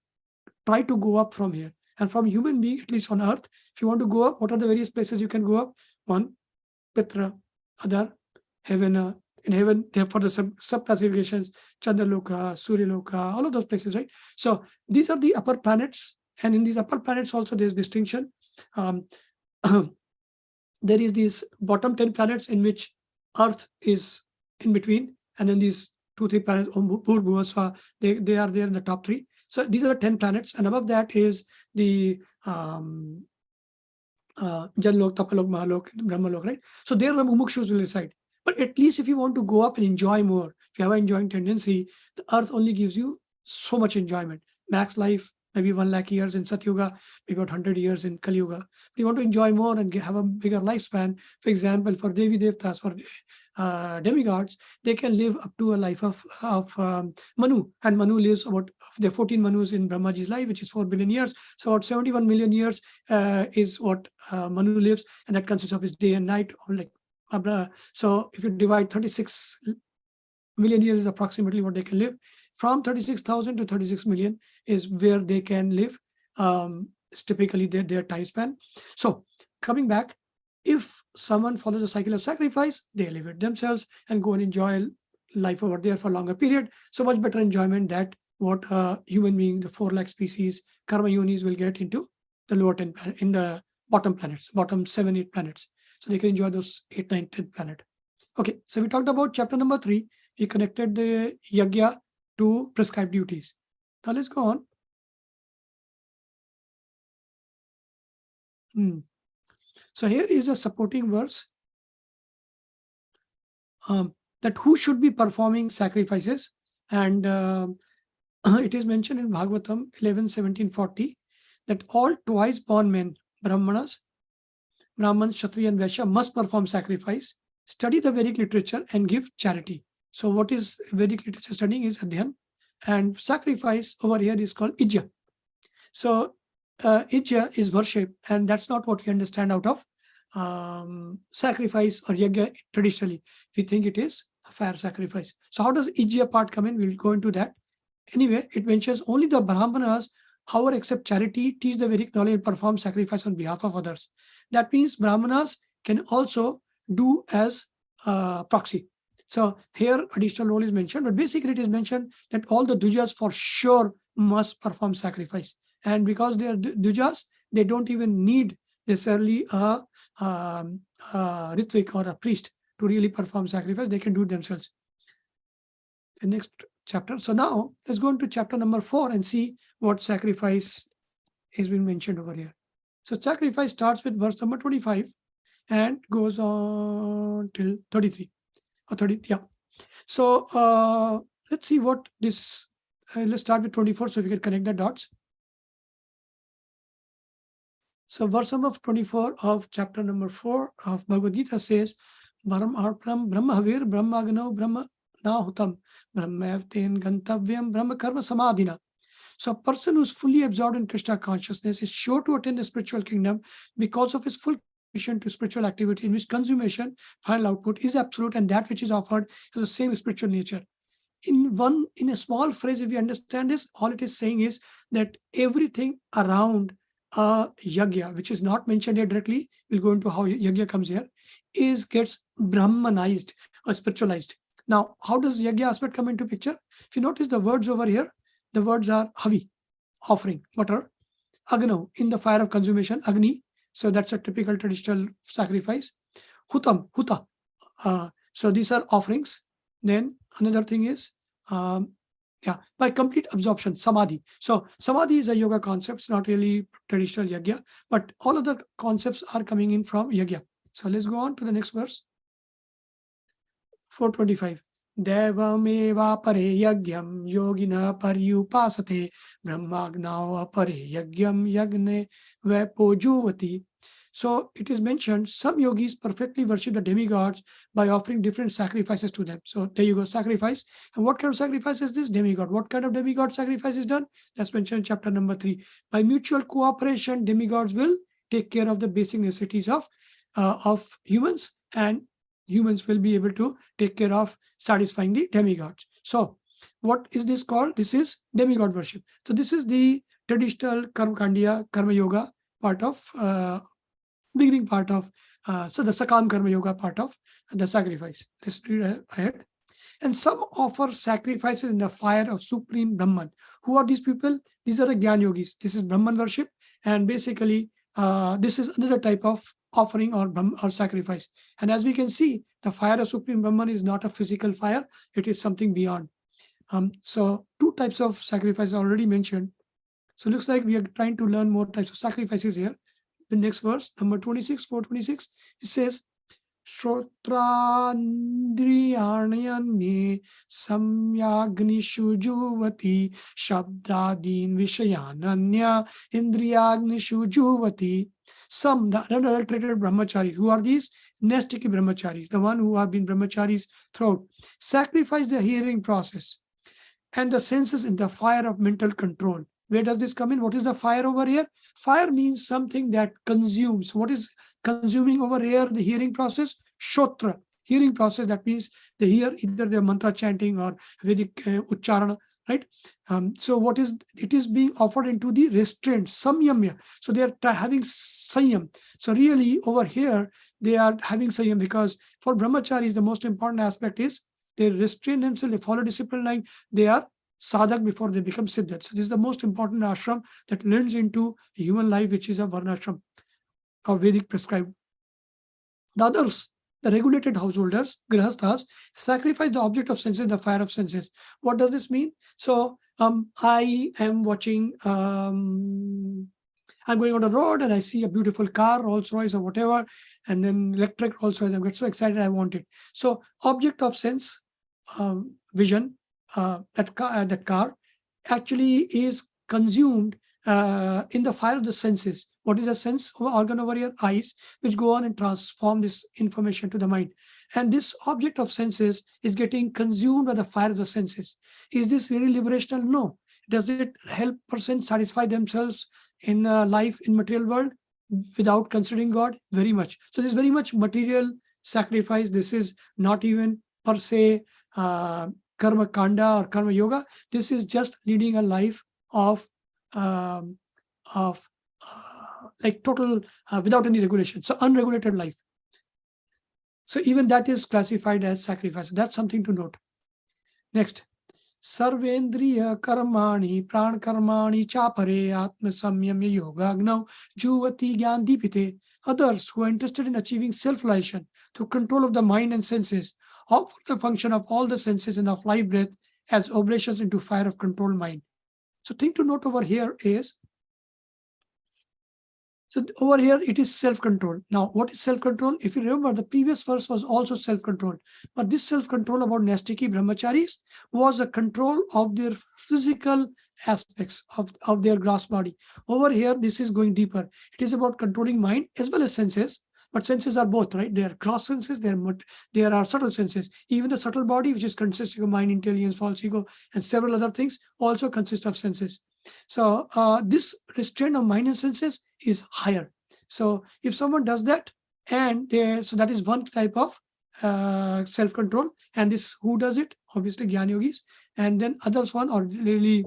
try to go up from here. And from human being, at least on earth, if you want to go up, what are the various places you can go up? One, Pitra, other, heaven. In heaven, therefore the sub-classifications, Chandraloka, Suryaloka, all of those places, right? So these are the upper planets. And in these upper planets also there's distinction. There is these bottom 10 planets in which Earth is in between. And then these 2-3 planets, Bhuvasva, they are there in the top 3. So these are the 10 planets. And above that is the Janlok, Tapalok, Mahalok, Brahmalok, right? So there the Mumukshus will reside. But at least if you want to go up and enjoy more, if you have an enjoying tendency, the earth only gives you so much enjoyment. Max life, maybe 1 lakh years in Satyuga, maybe about 100 years in Kali Yuga. If you want to enjoy more and have a bigger lifespan, for example, for Devi Devtas, for demigods, they can live up to a life of Manu. And Manu lives about, there are 14 Manus in Brahmaji's life, which is 4 billion years. So about 71 million years is what Manu lives, and that consists of his day and night, or like so if you divide 36 million years is approximately what they can live. From 36,000 to 36 million is where they can live. It's typically their time span. So coming back, if someone follows the cycle of sacrifice, they elevate themselves and go and enjoy life over there for a longer period. So much better enjoyment that what human being, the 4 lakh species, karma yonis will get into the lower 10 in the bottom planets, bottom 7, 8 planets. So they can enjoy those 8, 9, 10 planet. Okay, so we talked about chapter number 3. We connected the yajna to prescribed duties. Now let's go on. So here is a supporting verse that who should be performing sacrifices. And it is mentioned in Bhagavatam 11:17-40 that all twice born men, Brahmanas, Kshatriya, and Vaishya must perform sacrifice, study the Vedic literature, and give charity. So what is Vedic literature studying is Adhyan, and sacrifice over here is called Ijya. So Ijya is worship, and that's not what we understand out of sacrifice or yajna traditionally. We think it is a fire sacrifice. So how does Ijya part come in? We'll go into that. Anyway, it mentions only the Brahmanas, however, accept charity, teach the Vedic knowledge, and perform sacrifice on behalf of others. That means Brahmanas can also do as proxy. So here additional role is mentioned, but basically it is mentioned that all the dujas for sure must perform sacrifice. And because they are dujas, they don't even need necessarily a ritvik or a priest to really perform sacrifice. They can do it themselves. The next chapter. So now let's go into chapter number 4 and see what sacrifice is being mentioned over here. So sacrifice starts with verse number 25 and goes on till 33 or 30. Yeah. So let's see what this. Let's start with 24 so we can connect the dots. So verse number 24 of chapter number 4 of Bhagavad Gita says, Brahma Havir, Brahma Agno, Brahma Nahutam, Brahma Evten Gantavyam, Brahma Karma Samadhina. So a person who's fully absorbed in Krishna consciousness is sure to attain the spiritual kingdom because of his full commitment to spiritual activity, in which consummation, final output, is absolute, and that which is offered has the same spiritual nature. In a small phrase, if we understand this, all it is saying is that everything around yajna, which is not mentioned here directly, we'll go into how yajna comes here, gets Brahmanized or spiritualized. Now, how does yajna aspect come into picture? If you notice the words over here, the words are havi, offering, water, Agno, in the fire of consummation, Agni. So that's a typical traditional sacrifice. Hutam, Huta. So these are offerings. Then another thing is, by complete absorption, Samadhi. So Samadhi is a yoga concept. It's not really traditional yajna, but all other concepts are coming in from yajna. So let's go on to the next verse. 425. Devameva pare yagyam yogina paryupasate brahmagnava pare yagyam yagne vepojuvati. So it is mentioned some yogis perfectly worship the demigods by offering different sacrifices to them. So there you go, sacrifice. And what kind of sacrifice is this? Demigod. What kind of demigod sacrifice is done? That's mentioned in chapter number 3. By mutual cooperation, demigods will take care of the basic necessities of humans, and humans will be able to take care of satisfying the demigods. So what is this called? This is demigod worship. So this is the traditional karma yoga part of beginning part of so the Sakam Karma Yoga part of the sacrifice. Let's read ahead. And some offer sacrifices in the fire of Supreme Brahman. Who are these people? These are the Gyan Yogis. This is Brahman worship, and basically this is another type of offering or sacrifice. And as we can see, the fire of Supreme Brahman is not a physical fire; it is something beyond. So two types of sacrifice already mentioned. So looks like we are trying to learn more types of sacrifices here. The next verse, number 26, 426, it says, Shrotrandriyarnayanye samyagnishu juvati shabdadin vishayananya indriyagnishu juvati. Some, the unadulterated brahmacharis. Who are these? Nestiki brahmacharis, the one who have been brahmacharis throughout, sacrifice the hearing process and the senses in the fire of mental control. Where does this come in? What is the fire over here? Fire means something that consumes. What is consuming over here? The hearing process. Shotra, hearing process. That means they hear either the mantra chanting or Vedic ucharana, right? So what is it is being offered into the restraint, samyamya. So they are having samyam. So really over here they are having samyam, because for brahmacharis the most important aspect is they restrain themselves, they follow discipline line, they are sadhak before they become siddhat. So this is the most important ashram that lends into human life, which is a varnashram or Vedic prescribed. The others, the regulated householders, grihasthas, sacrifice the object of senses in the fire of senses. What does this mean? So I am watching, I'm going on the road and I see a beautiful car, Rolls Royce or whatever, and then electric Rolls Royce. I get so excited, I want it. So object of sense, vision, that car actually is consumed in the fire of the senses. What is the sense organ over here? Eyes, which go on and transform this information to the mind. And this object of senses is getting consumed by the fire of the senses. Is this really liberational? No. Does it help person satisfy themselves in life in material world without considering God? Very much. So this is very much material sacrifice. This is not even per se karma kanda or karma yoga. This is just leading a life of like total without any regulation. So unregulated life. So even that is classified as sacrifice. That's something to note. Next. Sarvendriya karmani pran karmani chapare atma samyamya yogagnau juvati gyan dipite. Others who are interested in achieving self-realization through control of the mind and senses offer the function of all the senses and of life breath as oblations into fire of controlled mind. So thing to note over here is, so over here it is self-control. Now what is self-control? If you remember, the previous verse was also self-control, but this self-control about Nastiki brahmacharis was a control of their physical aspects of their gross body. Over here this is going deeper. It is about controlling mind as well as senses. But senses are both, right? They are gross senses, there are subtle senses. Even the subtle body, which is consisting of mind, intelligence, false ego, and several other things, also consist of senses. So this restraint of mind and senses is higher. So if someone does that, and so that is one type of self-control. And this, who does it? Obviously Gyan Yogis. And then others one are really,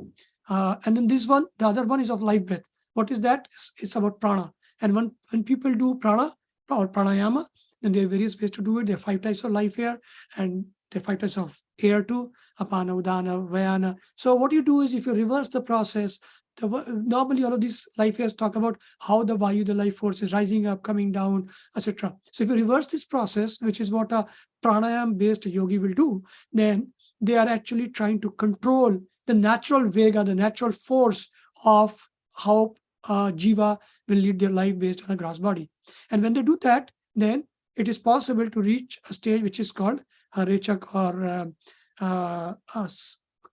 and then this one, the other one is of life breath. What is that? It's about prana. And when people do prana or pranayama, then there are various ways to do it. There are 5 types of life air, and there are 5 types of air too: apana, udana, vayana. So what you do is, if you reverse the process, Normally all of these life years talk about how the Vayu, the life force, is rising up, coming down, etc. So if you reverse this process, which is what a pranayam based yogi will do, then they are actually trying to control the natural vega, the natural force of how jiva will lead their life based on a gross body. And when they do that, then it is possible to reach a stage which is called Rechak or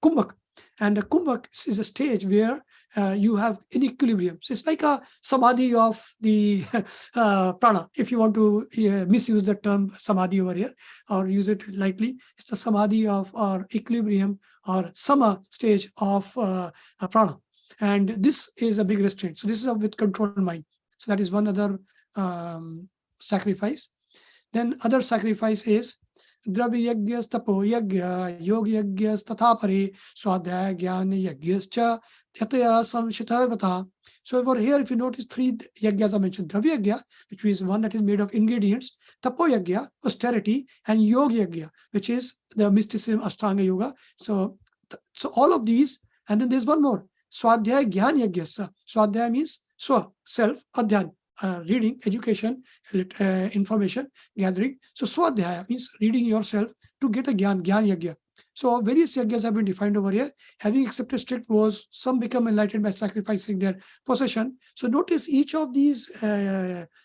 Kumbhak. And the Kumbhak is a stage where you have in equilibrium. So it's like a samadhi of the prana. If you want to misuse the term samadhi over here or use it lightly, it's the samadhi of or equilibrium or sama stage of prana. And this is a big restraint. So this is with controlled mind. So that is one other sacrifice. Then other sacrifice is Dravya yajnas tapo yajna yog yajnas tatha pare swadhyaya jnana yajnascha yataya samshita vata. So over here, if you notice, three yajnas are mentioned. Dravya yajna, which is one that is made of ingredients, tapo yajna, austerity, and yog yajna, which is the mysticism, Ashtanga yoga. So all of these, and then there's one more. Swadhyaya jnana yajnascha. Swadhyaya means swa, self, adhyan. Reading, education, information gathering. So swadhyaya means reading yourself to get a gyan yagya. So various yagyas have been defined over here. Having accepted strict vows, some become enlightened by sacrificing their possession. So notice each of these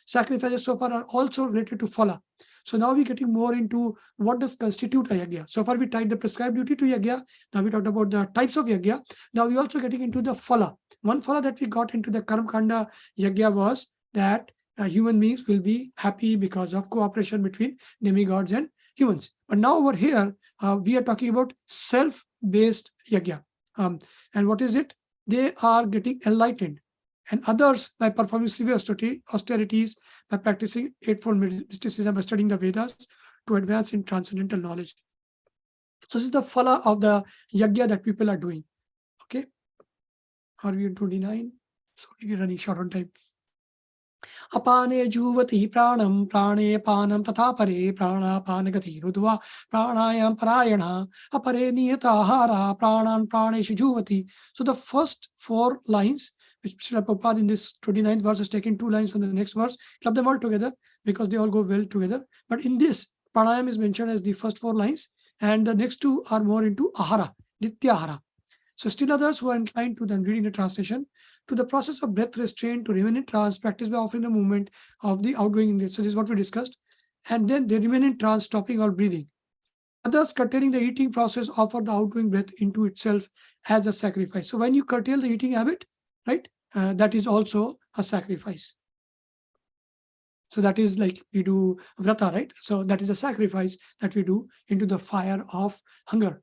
sacrifices so far are also related to phala. So now we're getting more into what does constitute a yagya. So far we tied the prescribed duty to yagya. Now we talked about the types of yagya. Now we're also getting into the phala. One phala that we got into the Karmakanda yagya was that human beings will be happy because of cooperation between demigods and humans. But now over here, we are talking about self-based yajna. And what is it? They are getting enlightened. And others, by performing severe austerities, by practicing eightfold mysticism, by studying the Vedas, to advance in transcendental knowledge. So this is the phala of the yajna that people are doing. Okay. Are we in 29? Sorry, we're running short on time. Apane juvati pranam prane panam tatha pare prana gati rudva pranayam parayana apare niyatahara pranan praneshu juvati. So the first 4 lines, which Srila Prabhupada in this 29th verse has taken 2 lines from the next verse, club them all together because they all go well together. But in this, pranayam is mentioned as the first 4 lines, and the next 2 are more into ahara, nityahara. So still others who are inclined to then reading the translation, to the process of breath restraint, to remain in trance, practice by offering the movement of the outgoing ingredients. So this is what we discussed. And then they remain in trance, stopping all breathing. Others curtailing the eating process offer the outgoing breath into itself as a sacrifice. So when you curtail the eating habit, right, that is also a sacrifice. So that is like we do vrata, right? So that is a sacrifice that we do into the fire of hunger.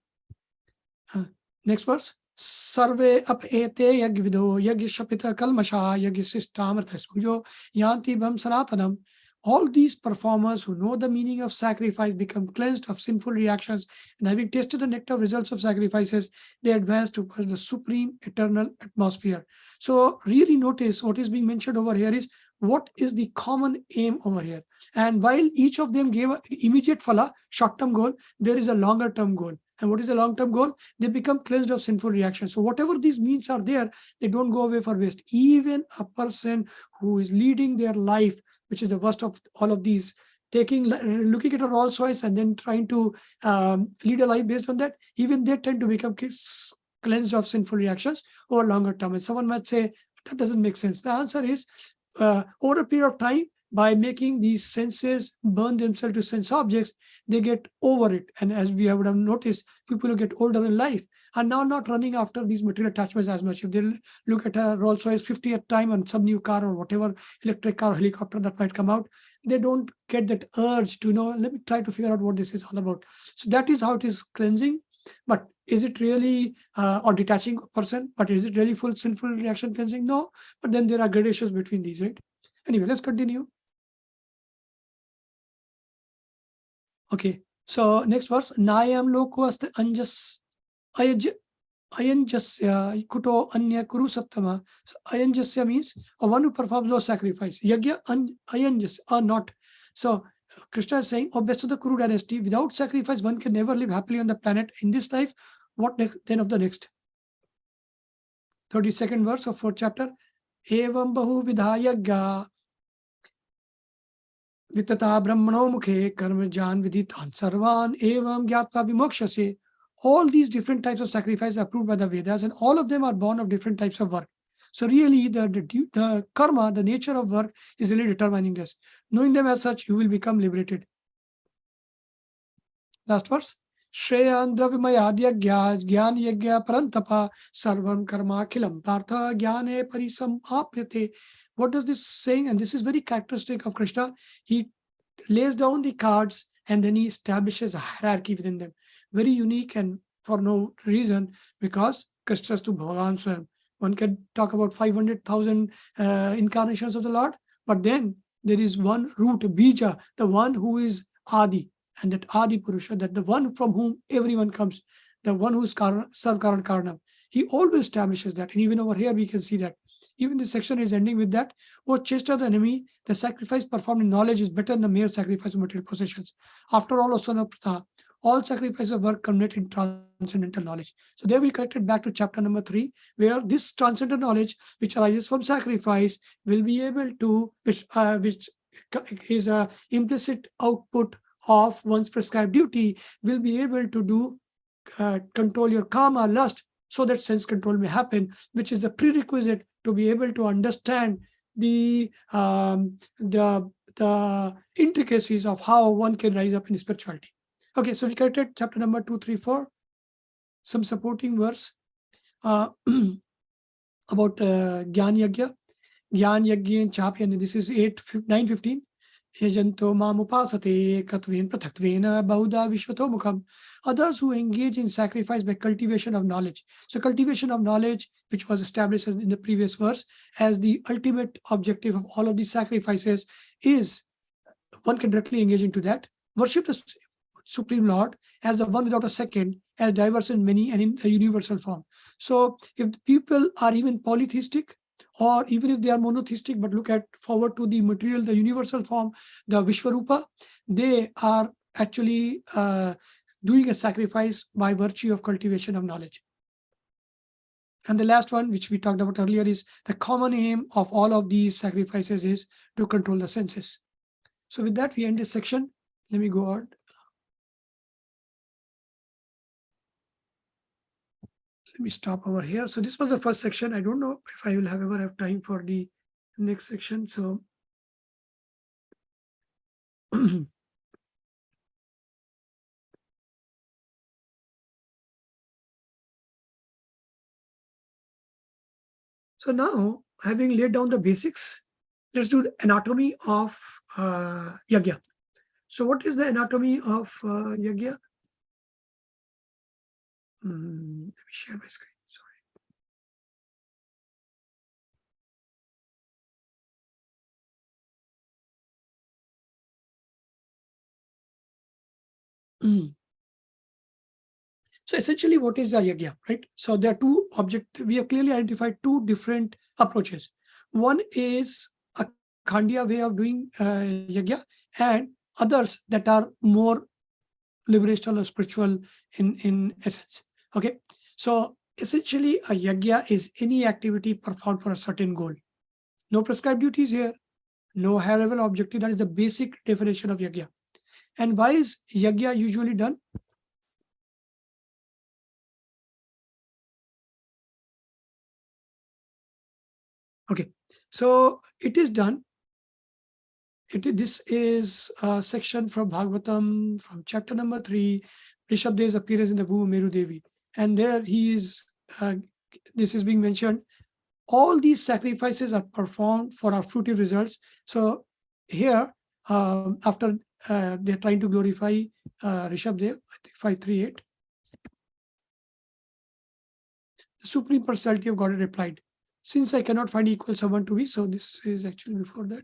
Next verse. Sarve apete yagvido yagishapita kalmasha yagisistamrthaspujo yanti bam sanatanam. All these performers who know the meaning of sacrifice become cleansed of sinful reactions, and having tasted the nectar results of sacrifices, they advance towards the supreme eternal atmosphere. So really notice what is being mentioned over here is what is the common aim over here. And while each of them gave an immediate phala, short-term goal, there is a longer-term goal. And what is the long-term goal? They become cleansed of sinful reactions. So whatever these means are there, they don't go away for waste. Even a person who is leading their life, which is the worst of all of these, looking at a Rolls Royce and then trying to lead a life based on that, even they tend to become cleansed of sinful reactions over longer term. And someone might say, that doesn't make sense. The answer is, over a period of time, by making these senses burn themselves to sense objects, they get over it. And as we would have noticed, people who get older in life are now not running after these material attachments as much. If they look at a Rolls Royce 50th time on some new car or whatever electric car or helicopter that might come out, they don't get that urge to let me try to figure out what this is all about. So that is how it is cleansing. But is it really, or detaching a person, but is it really full sinful reaction cleansing? No, but then there are gradations between these, right? Anyway, let's continue. Okay, so next verse, Nayam loko ast anjas ayanjasya kuto anya kuru sattama. So ayanjasya means one who performs no sacrifice. Yagya ayanjas are not. So Krishna is saying, best of the Kuru dynasty, without sacrifice, one can never live happily on the planet in this life. What next, then of the next? 32nd verse of 4th chapter. Evam bahu vidhayagya vitata brahmano mukhe karma jan viditan sarvan evam gyatva vimokshase. All these different types of sacrifice are approved by the Vedas, and all of them are born of different types of work. So really, the karma, the nature of work, is really determining this. Knowing them as such, you will become liberated. Last verse. Shreyan dravimayadya gyan yagya parantapa sarvam karma khilam partha gyane parisam. What does this saying? And this is very characteristic of Krishna. He lays down the cards and then he establishes a hierarchy within them. Very unique and for no reason, because Krishna to Bhagavan Swam. One can talk about 500,000 incarnations of the Lord, but then there is one root, Bija, the one who is Adi, and that Adi Purusha, that the one from whom everyone comes, the one who is Sarkaran Karanam. He always establishes that. And even over here, we can see that. Even this section is ending with that. Oh, chester the enemy, the sacrifice performed in knowledge is better than the mere sacrifice of material possessions. After all, Osana Pratha, all sacrifice of work culminate in transcendental knowledge. So there we connected back to chapter number 3, where this transcendental knowledge, which arises from sacrifice, will be able to, which is a implicit output of one's prescribed duty, will be able to do control your karma, lust, so that sense control may happen, which is the prerequisite to be able to understand the intricacies of how one can rise up in spirituality. Okay, so we corrected chapter number 2, 3, 4. Some supporting verse about Gyan Yagya. Gyan Yagya Chapya, and this is 9:15. Yajanto mamupasate katven pratatvena bahuda vishvato mukham. Others who engage in sacrifice by cultivation of knowledge. So cultivation of knowledge, which was established in the previous verse as the ultimate objective of all of these sacrifices, is one can directly engage into that. Worship the Supreme Lord as the one without a second, as diverse in many and in a universal form. So if the people are even polytheistic, or even if they are monotheistic, but look at forward to the material, the universal form, the Vishwarupa, they are actually doing a sacrifice by virtue of cultivation of knowledge. And the last one, which we talked about earlier, is the common aim of all of these sacrifices is to control the senses. So with that, we end this section. Let me go on. Let me stop over here. So this was the first section. I don't know if I will ever have time for the next section. So so now, having laid down the basics, let's do the anatomy of yajna. So what is the anatomy of yajna? Let me share my screen. Sorry. So essentially, what is the yajna, right? So there are two objectives. We have clearly identified two different approaches. One is a Khandya way of doing yajna, and others that are more liberational or spiritual in essence. Okay, so essentially, a yajna is any activity performed for a certain goal. No prescribed duties here, no higher level objective. That is the basic definition of yajna. And why is yajna usually done? Okay, so it is done. This is a section from Bhagavatam, from chapter number 3, Rishabhdeva's appearance in the womb of Meru Devi. And there he is, this is being mentioned. All these sacrifices are performed for our fruitive results. So here, after they're trying to glorify Rishabhdeva, I think 538, the Supreme Personality of God replied, since I cannot find equal someone to be, so this is actually before that.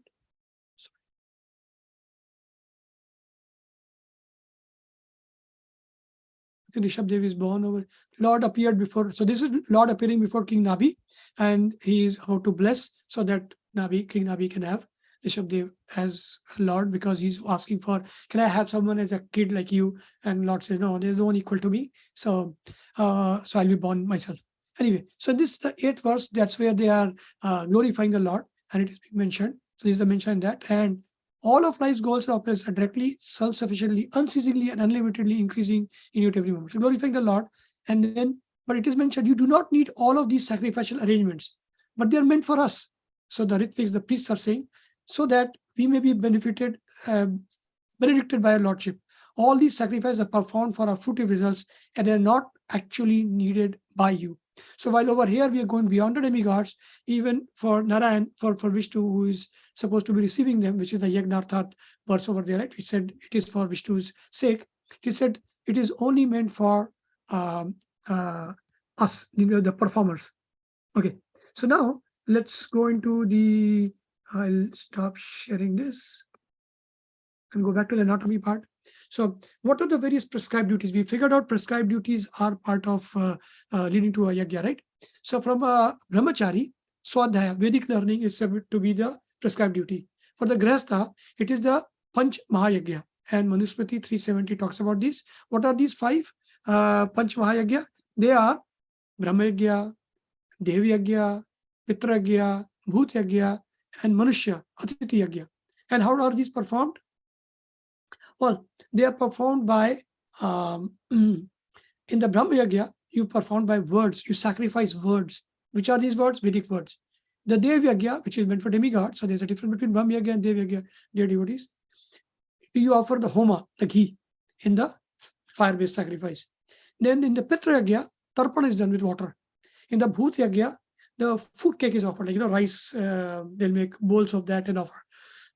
Rishabhdev is born over. Lord appeared before. So this is Lord appearing before King Nabi, and he is about to bless so that King Nabi can have Rishabhdev as Lord, because he's asking for, can I have someone as a kid like you? And Lord says, no, there's no one equal to me. So, so I'll be born myself. Anyway, so this is the 8th verse. That's where they are glorifying the Lord, and it is being mentioned. So this is the mention that, and all of life's goals and operations are directly, self-sufficiently, unceasingly, and unlimitedly increasing in you at every moment. So glorifying the Lord, and then, but it is mentioned you do not need all of these sacrificial arrangements, but they are meant for us. So the Ritviks, the priests are saying, so that we may be benedicted by our Lordship. All these sacrifices are performed for our fruitive results, and they are not actually needed by you. So while over here we are going beyond the demigods, even for Narayan, for Vishnu, who is supposed to be receiving them, which is the Yagnarthat verse over there, right? He said it is for Vishnu's sake. He said it is only meant for us, the performers. Okay, so now let's go into the, I'll stop sharing this and go back to the anatomy part. So what are the various prescribed duties? We figured out prescribed duties are part of leading to a yajna, right? So from a brahmachari, swadhyaya, Vedic learning is said to be the prescribed duty. For the grihastha, it is the Panch Mahayajna, and Manusmriti 370 talks about this. What are these 5 Panch Mahayajna? They are Brahma Yajna, Dev Yajna, Pitra Yajna, Bhut Yajna, and Manushya, Atiti Yajna. And how are these performed? Well, they are performed by, in the Brahma Yajna, you perform by words, you sacrifice words. Which are these words? Vedic words. The Dev Yajna, which is meant for demigods, so there's a difference between Brahma Yajna and Dev Yajna, dear devotees. You offer the homa, the ghee, in the fire-based sacrifice. Then in the Pitra Yajna, tarpana is done with water. In the Bhut Yajna, the food cake is offered, like rice, they'll make bowls of that and offer.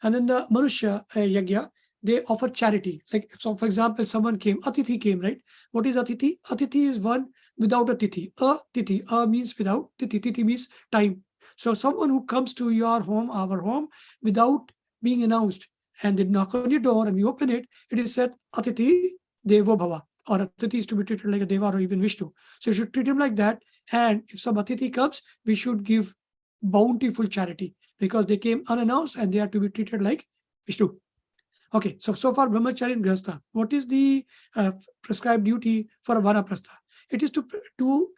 And then the Manushya Yajna, they offer charity. Like, so for example, someone came, Atithi came, right? What is Atithi? Atithi is one without a tithi. A means without, tithi means time. So someone who comes to your home, our home, without being announced, and they knock on your door and we open it, it is said, Atithi Devo Bhava, or Atithi is to be treated like a Deva or even Vishnu. So you should treat him like that. And if some Atithi comes, we should give bountiful charity, because they came unannounced and they are to be treated like Vishnu. Okay, so far brahmachari and grihastha. What is the prescribed duty for a vanaprastha? It is to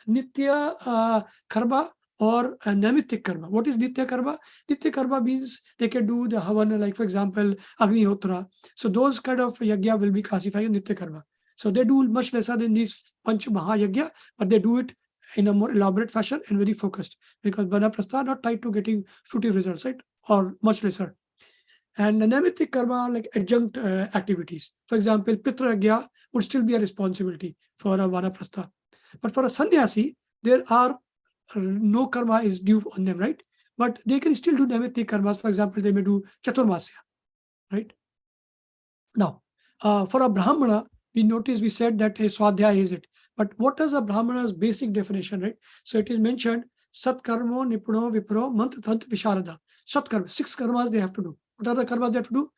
nitya karma or naimittik karma. What is nitya karma? Nitya karma means they can do the havana, like for example, agnihotra. So those kind of yajna will be classified in nitya karma. So they do much lesser than these panch mahayajna, but they do it in a more elaborate fashion and very focused, because vanaprastha are not tied to getting fruity results, right? Or much lesser. And the naimittik karma are like adjunct activities. For example, Pitra Yajna would still be a responsibility for a vanaprastha. But for a sannyasi, there are no karma is due on them, right? But they can still do naimittik karmas. For example, they may do chaturmasya, right? Now, for a brahmana, we said that a swadhyaya is it. But what is a brahmana's basic definition, right? So it is mentioned, Satkarmo, Nipuno, Vipro, Mantra, Tantra, Visharada. Satkarma, 6 karmas they have to do. What are the karmas they have to do?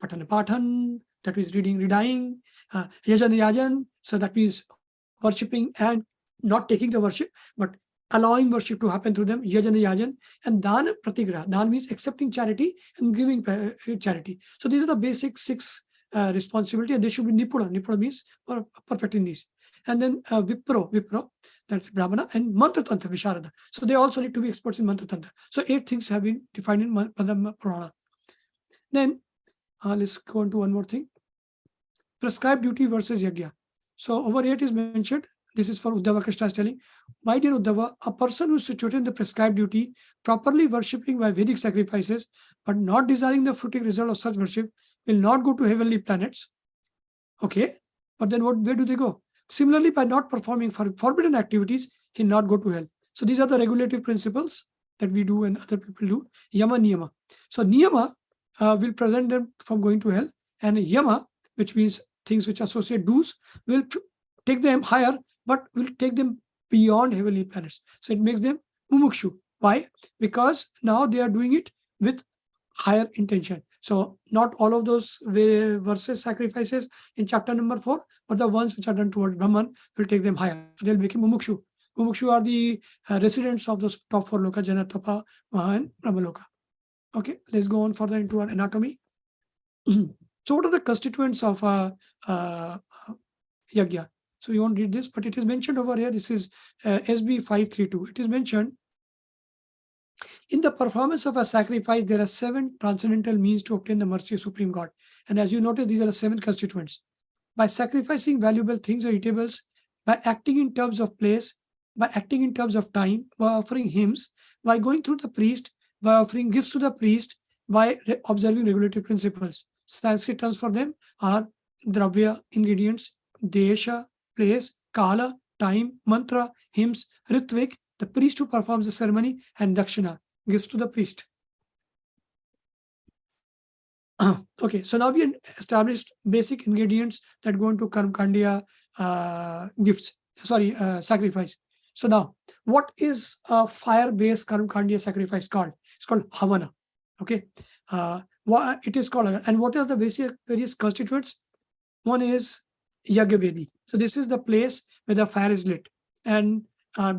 Patana Patan, that means reading, redying, Yajna Yajan, so that means worshipping and not taking the worship, but allowing worship to happen through them, Yajna Yajan, and Dana Pratigraha. Dan means accepting charity and giving charity. So these are the basic 6 responsibility, and they should be Nipuna. Nipuna means perfect in these. And then Vipro, that's Brahmana, and Mantra Tantra, Visharada. So they also need to be experts in Mantra Tantra. So 8 things have been defined in Padma Purana. Then let's go on to one more thing. Prescribed duty versus yajna. So over here it is mentioned, this is for Uddhava. Krishna is telling, my dear Uddhava, a person who is situated in the prescribed duty, properly worshipping by Vedic sacrifices, but not desiring the fruiting result of such worship, will not go to heavenly planets. Okay, but then where do they go? Similarly, by not performing forbidden activities, he will not go to hell. So these are the regulative principles that we do and other people do. Yama, niyama. So niyama will prevent them from going to hell, and yama, which means things which associate do's, will take them higher, but will take them beyond heavenly planets. So it makes them mumukshu. Why? Because now they are doing it with higher intention. So not all of those verses, sacrifices in chapter number 4, but the ones which are done towards Brahman will take them higher. So they'll become mumukshu. Mumukshu are the residents of those top 4 loka, Jana, Tapa, Maha, and Brahmaloka. Okay, let's go on further into our anatomy. So what are the constituents of yajna? So you won't read this, but it is mentioned over here. This is SB 532. It is mentioned in the performance of a sacrifice, there are 7 transcendental means to obtain the mercy of Supreme God. And as you notice, these are the 7 constituents. By sacrificing valuable things or eatables, by acting in terms of place, by acting in terms of time, by offering hymns, by going through the priest, by offering gifts to the priest, by observing regulative principles. Sanskrit terms for them are dravya, ingredients, desha, place, kala, time, mantra, hymns, ritvik, the priest who performs the ceremony, and dakshina, gives to the priest. Okay, so now we established basic ingredients that go into Karmkandiya sacrifice. So now, what is a fire-based Karmkandiya sacrifice called? It's called Havana. Okay, what it is called, and what are the basic various constituents? One is Yajna. So this is the place where the fire is lit, and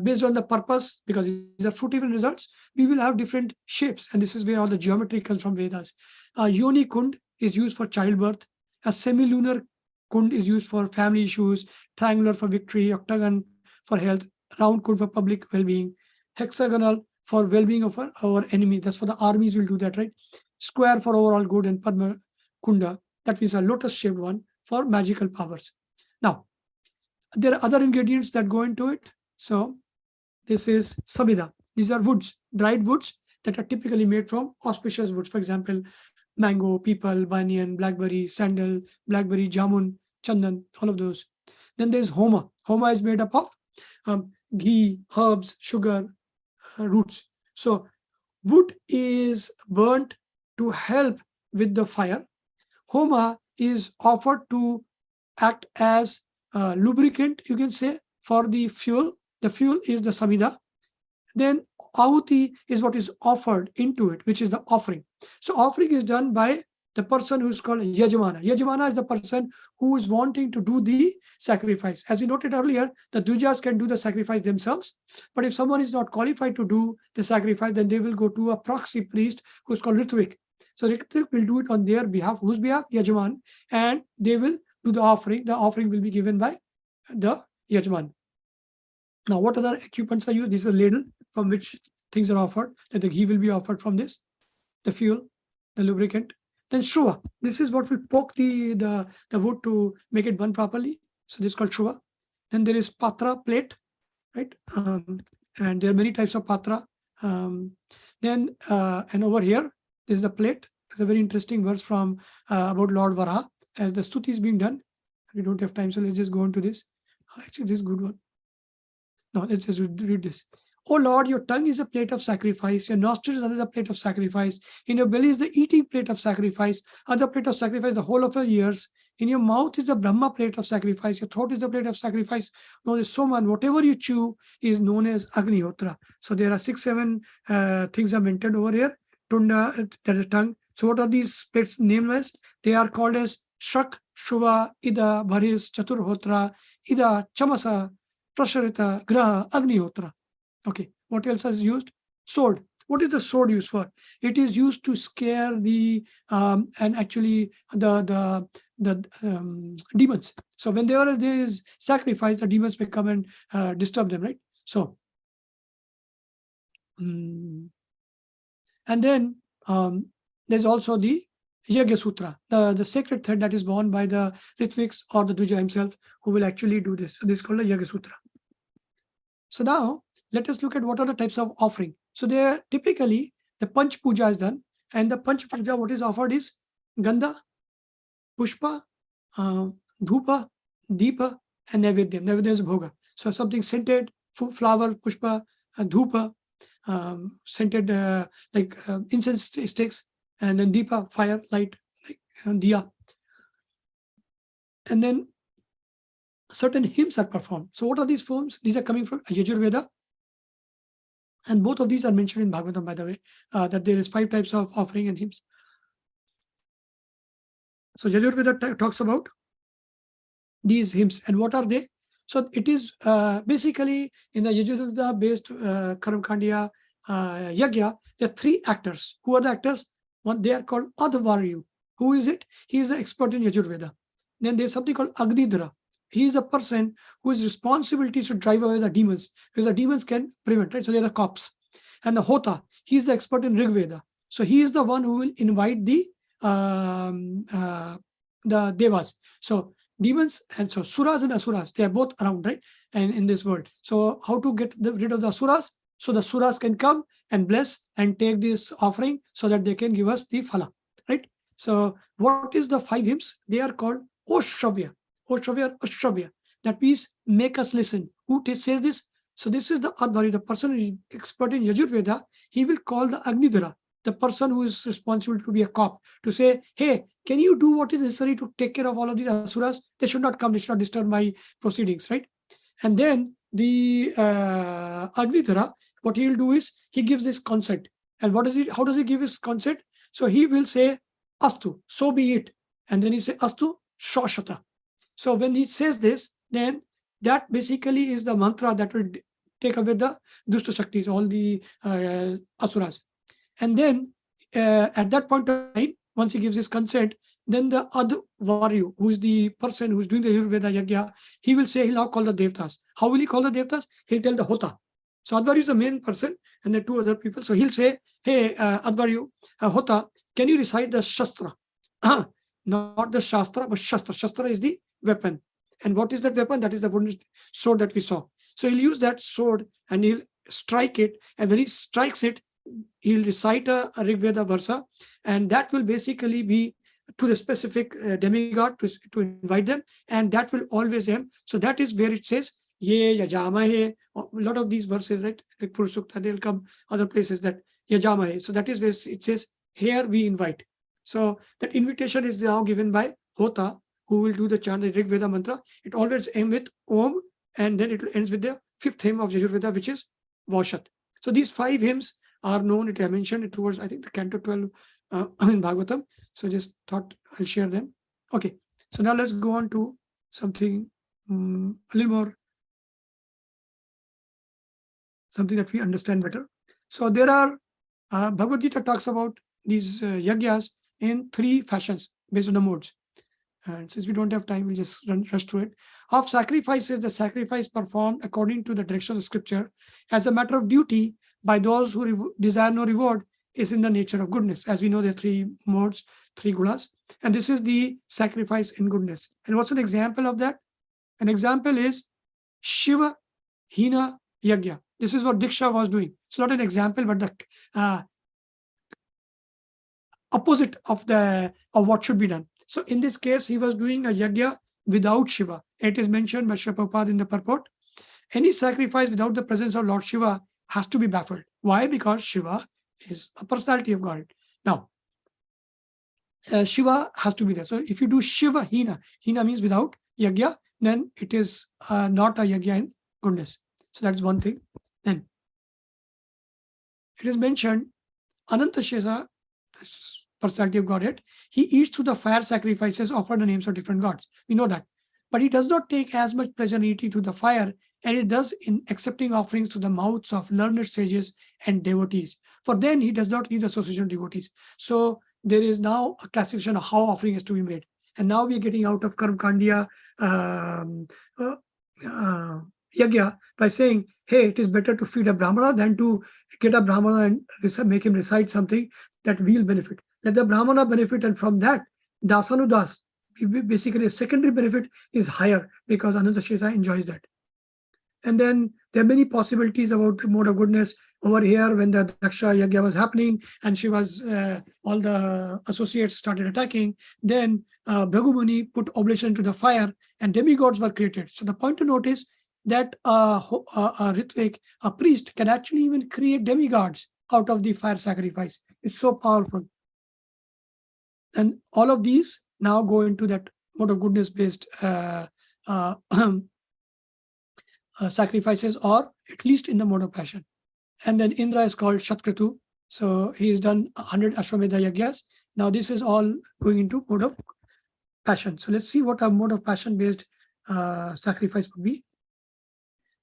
based on the purpose, because these are fruitive results, we will have different shapes, and this is where all the geometry comes from Vedas. Yoni kund is used for childbirth. A semi-lunar kund is used for family issues. Triangular for victory. Octagon for health. Round kund for public well-being. Hexagonal for well-being of our enemy. That's for the armies will do that, right? Square for overall good, and Padma kunda, that means a lotus-shaped one, for magical powers. Now, there are other ingredients that go into it. So this is samida. These are woods, dried woods that are typically made from auspicious woods. For example, mango, peepal, banyan, blackberry, sandal, blackberry, jamun, chandan, all of those. Then there's homa. Homa is made up of ghee, herbs, sugar, roots. So wood is burnt to help with the fire. Homa is offered to act as lubricant, you can say, for the fuel. The fuel is the samida. Then ahuti is what is offered into it, which is the offering. So offering is done by the person who is called Yajmana. Yajmana is the person who is wanting to do the sacrifice. As we noted earlier, the dujas can do the sacrifice themselves. But if someone is not qualified to do the sacrifice, then they will go to a proxy priest who is called Ritvik. So Ritvik will do it on their behalf. Whose behalf? Yajman. And they will do the offering. The offering will be given by the Yajman. Now, what other equipments are used? This is a ladle from which things are offered. That the ghee will be offered from this, the fuel, the lubricant. Then shruva. This is what will poke the wood to make it burn properly. So this is called shruva. Then there is patra, plate, right? And there are many types of patra. And over here, this is the plate. There's a very interesting verse from about Lord Varaha. As the stuti is being done, we don't have time, so let's just go on to this. Actually, this is a good one. No, let's just read this. Oh Lord, your tongue is a plate of sacrifice. Your nostrils are the plate of sacrifice. In your belly is the eating plate of sacrifice. Other plate of sacrifice, the whole of your ears. In your mouth is the Brahma plate of sacrifice. Your throat is the plate of sacrifice. Known as Soman. Whatever you chew is known as Agnihotra. So there are 6, 7 things are mentioned over here. Tunda, that is tongue. So what are these plates named as? They are called as Shak, Shuva, Ida, Bharis, Chaturhotra, Ida, Chamasa, Prasharita, Graha, Agnihotra. Okay, what else is used? Sword. What is the sword used for? It is used to scare the and actually the demons. So when there is sacrifice, the demons may come and disturb them, right? So, and then there's also the Yajna Sutra, the sacred thread that is worn by the Ritviks or the Duja himself, who will actually do this. So this is called the Yajna Sutra. So now let us look at what are the types of offering. So there typically the Panch Puja is done, and the Panch Puja, what is offered is Gandha, Pushpa, Dhupa, Deepa, and Naivedya. Naivedya is Bhoga. So something scented, flower, Pushpa, Dhupa, scented like incense sticks, and then Deepa, fire, light, like Diya. And then certain hymns are performed. So what are these forms? These are coming from Yajurveda. And both of these are mentioned in Bhagavatam, by the way, that there is 5 types of offering and hymns. So Yajurveda talks about these hymns. And what are they? So it is basically in the Yajurveda based Karmkandiya Yajna, there are 3 actors. Who are the actors? One, they are called Advaryu. Who is it? He is the expert in Yajurveda. Then there's something called Agnidhara. he is a person whose responsibility is to drive away the demons, because the demons can prevent, right? So they're the cops. And the Hota, he is the expert in Rig Veda. So he is the one who will invite the devas. So demons and so suras and asuras, they are both around, right? And in this world. So how to get rid of the asuras? So the suras can come and bless and take this offering so that they can give us the phala, right? So what is the 5 hymns? They are called Oshravya. Oshravya, Oshravya. That means make us listen. Who says this? So this is the Advari, the person who is expert in Yajurveda. He will call the Agnidhara, the person who is responsible to be a cop, to say, hey, can you do what is necessary to take care of all of these asuras? They should not come, they should not disturb my proceedings, right? And then the Agnidhara, what he will do is he gives this consent. And what is it? How does he give his consent? So he will say, Astu, so be it. And then he say, Astu, Shoshata. So when he says this, then that basically is the mantra that will take away the Dushta Shaktis, all the asuras. And then at that point of time, once he gives his consent, then the Advaryu, who is the person who is doing the Ayurveda Yajna, he will say, he'll now call the Devtas. How will he call the Devtas? He'll tell the Hota. So Advaryu is the main person and the 2 other people. So he'll say, hey, Advaryu, Hota, can you recite the Shastra? Not the Shastra, but Shastra. Shastra is the weapon. And what is that weapon? That is the wooden sword that we saw. So he'll use that sword and he'll strike it. And when he strikes it, he'll recite a Rig Veda versa. And that will basically be to the specific demigod to invite them. And that will always end. So that is where it says, Ye Yajamahe. A lot of these verses, right? Like Purusukta, they'll come other places that Yajamahe. So that is where it says, here we invite. So that invitation is now given by Hota, who will do the chant, the Rig Veda mantra. It always ends with Om, and then it ends with the 5th hymn of Yajurveda, which is Vashat. So these 5 hymns are known. I mentioned it towards, I think, the Canto 12 in Bhagavatam. So just thought I'll share them. Okay. So now let's go on to something a little more, something that we understand better. So there are, Bhagavad Gita talks about these yajnas in 3 fashions based on the modes. And since we don't have time, we'll just rush through it. Of sacrifices, the sacrifice performed according to the direction of scripture as a matter of duty by those who desire no reward is in the nature of goodness. As we know, there are 3 modes, 3 gunas. And this is the sacrifice in goodness. And what's an example of that? An example is Shiva Hina Yajna. This is what Diksha was doing. It's not an example, but the opposite of what should be done. So in this case, he was doing a yajna without Shiva. It is mentioned by Srila Prabhupada in the purport. Any sacrifice without the presence of Lord Shiva has to be baffled. Why? Because Shiva is a personality of God. Now, Shiva has to be there. So if you do Shiva Hina, Hina means without yajna, then it is not a yajna in goodness. So that's one thing. Then it is mentioned Ananta Shesa, personality of Godhead, he eats through the fire sacrifices offered in the names of different gods. We know that. But he does not take as much pleasure in eating through the fire and it does in accepting offerings to the mouths of learned sages and devotees. For then he does not need the association of devotees. So there is now a classification of how offering is to be made. And now we are getting out of Karmkandiya yajna by saying, hey, it is better to feed a Brahmana than to get a Brahmana and make him recite something that will benefit. Let the Brahmana benefit, and from that, Dasanudas, basically a secondary benefit is higher because Anantasheta enjoys that. And then there are many possibilities about the mode of goodness. Over here, when the Daksha Yajna was happening and she was, all the associates started attacking, then Bhrigu Muni put oblation to the fire and demigods were created. So the point to note is that a Ritvik, a priest, can actually even create demigods out of the fire sacrifice. It's so powerful. And all of these now go into that mode of goodness based sacrifices, or at least in the mode of passion. And then Indra is called Shatkritu. So he has done 100 Ashwamedha Yajnas. Now this is all going into mode of passion. So let's see what a mode of passion based sacrifice would be.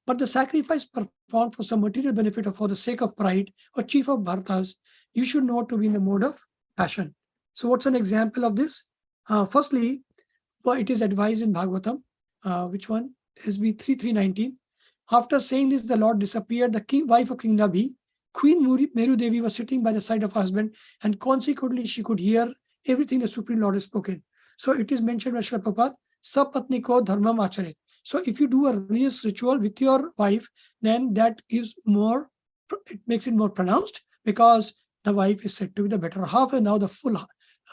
But the sacrifice performed for some material benefit or for the sake of pride or chief of Bhartas, you should know to be in the mode of passion. So what's an example of this? Firstly, it is advised in Bhagavatam which one? SB 3319. After saying this, the Lord disappeared. The wife of King Nabi, Queen Meru Devi, was sitting by the side of her husband, and consequently, she could hear everything the Supreme Lord has spoken. So it is mentioned by Srila Prabhupada, Sapatni ko dharmam achare. So if you do a religious ritual with your wife, then that gives more, it makes it more pronounced, because the wife is said to be the better half, and now the full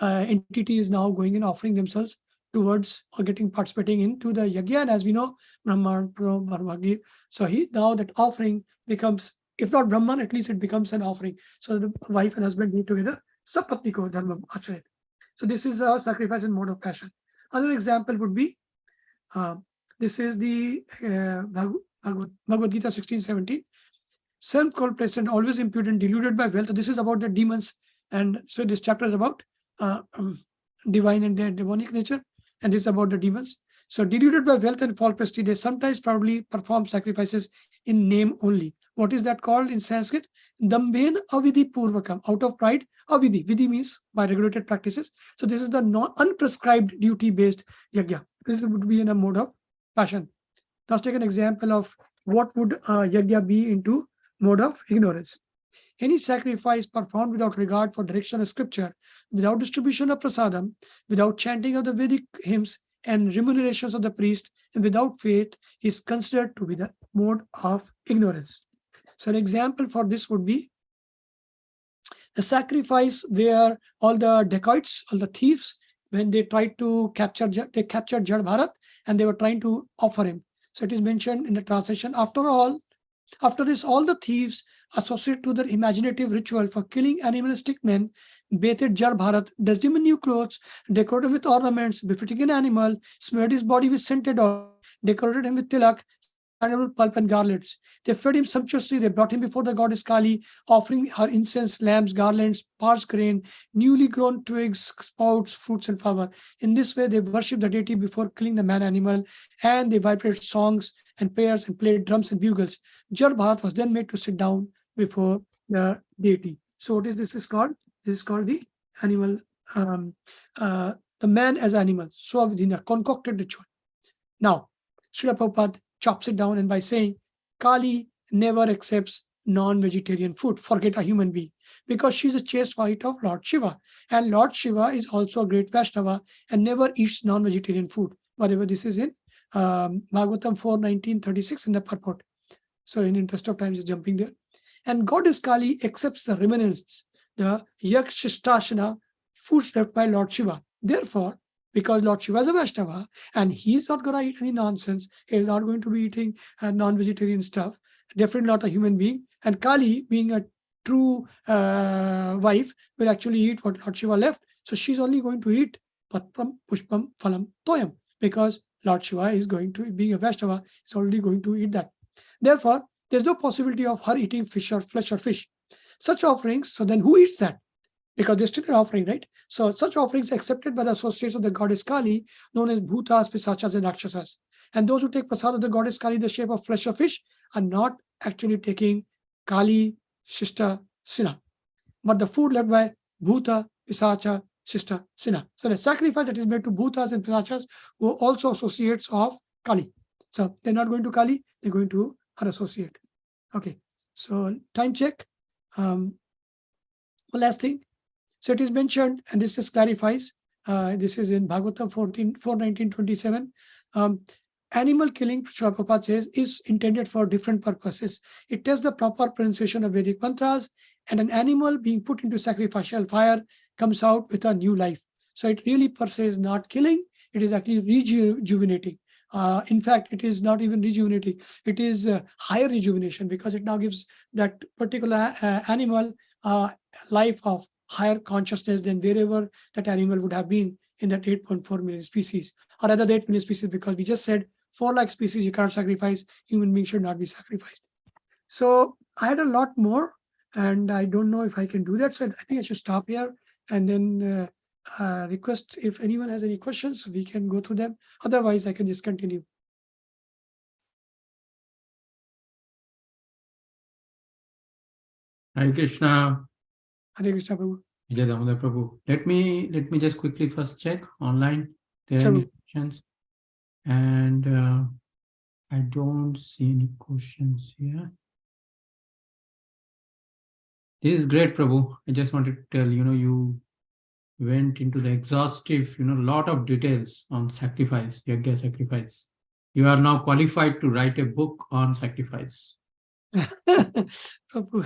entity is now going and offering themselves towards or participating into the yajna. And as we know, Brahman, Brahmagi. So now that offering becomes, if not Brahman, at least it becomes an offering. So the wife and husband do together, Sapatniko Dharmam Acharya. So this is a sacrifice and mode of passion. Another example would be, this is the Bhagavad Gita 16:17. Self-called present, always impudent, deluded by wealth. This is about the demons. And so this chapter is about divine and their demonic nature. And this is about the demons. So deluded by wealth and false prestige, they sometimes proudly perform sacrifices in name only. What is that called in Sanskrit? Dambhen avidhi purvakam. Out of pride, avidhi. Vidhi means by regulated practices. So this is the unprescribed duty-based yajna. This would be in a mode of passion. Let's take an example of what would yajna be into mode of ignorance. Any sacrifice performed without regard for direction of scripture, without distribution of prasadam, without chanting of the Vedic hymns and remunerations of the priest, and without faith, is considered to be the mode of ignorance. So an example for this would be a sacrifice where all the dacoits, all the thieves, when they tried to captured Jad Bharat, and they were trying to offer him. So it is mentioned in the translation, after this, all the thieves associated to their imaginative ritual for killing animalistic men bathed Jar Bharat, dressed him in new clothes, decorated with ornaments befitting an animal, smeared his body with scented oil, decorated him with tilak, animal pulp and garlands. They fed him sumptuously. They brought him before the goddess Kali, offering her incense, lamps, garlands, parched grain, newly grown twigs, sprouts, fruits, and flower. In this way, they worshipped the deity before killing the man animal, and they vibrated songs and prayers and played drums and bugles. Jar Bharat was then made to sit down before the deity. So what is this is called? This is called the animal, the man as animal, Swavidhina, concocted ritual. Now, Srila Prabhupada chops it down and by saying, Kali never accepts non-vegetarian food. Forget a human being, because she's a chaste wife of Lord Shiva. And Lord Shiva is also a great Vaishnava and never eats non-vegetarian food. Whatever this is in Bhagavatam 4:19-36 in the purport. So in interest of time, is jumping there. And goddess Kali accepts the remnants, the Yakshistashana foods left by Lord Shiva. Therefore, because Lord Shiva is a Vaishnava and he's not going to eat any nonsense, he's not going to be eating non-vegetarian stuff, definitely not a human being. And Kali, being a true wife, will actually eat what Lord Shiva left. So she's only going to eat Patpam, Pushpam, Phalam, Toyam, because Lord Shiva is going to, being a Vaishnava, is already going to eat that. Therefore, there's no possibility of her eating fish or flesh or fish. Such offerings, so then who eats that? Because they're still an offering, right? So such offerings are accepted by the associates of the goddess Kali, known as Bhutas, Pisachas, and Rakshasas. And those who take prasad of the goddess Kali, the shape of flesh or fish, are not actually taking Kali, Shista, Sina, but the food left by Bhuta, Pisacha, Shista, Sina. So the sacrifice that is made to Bhutas and Pisachas, who are also associates of Kali. So they're not going to Kali, they're going to her associate. Okay, so time check. Last thing. So it is mentioned, and this just clarifies, this is in Bhagavatam 4:19-27. Animal killing, Srila Prabhupada says, is intended for different purposes. It tests the proper pronunciation of Vedic mantras, and an animal being put into sacrificial fire comes out with a new life. So it really per se is not killing, it is actually rejuvenating. In fact, it is not even rejuvenating, it is higher rejuvenation, because it now gives that particular animal life of higher consciousness than wherever that animal would have been in that 8.4 million species, or rather the 8 million species, because we just said 4 lakh species you can't sacrifice, human beings should not be sacrificed. So I had a lot more, and I don't know if I can do that. So I think I should stop here and then request if anyone has any questions, we can go through them. Otherwise, I can just continue. Hare Krishna. Hare Krishna, Prabhu. Vijaya Damodar Prabhu. Let me just quickly first check online. There are any questions? And I don't see any questions here. This is great, Prabhu. I just wanted to tell, you went into the exhaustive, lot of details on sacrifice, yajna sacrifice. You are now qualified to write a book on sacrifice. Prabhu,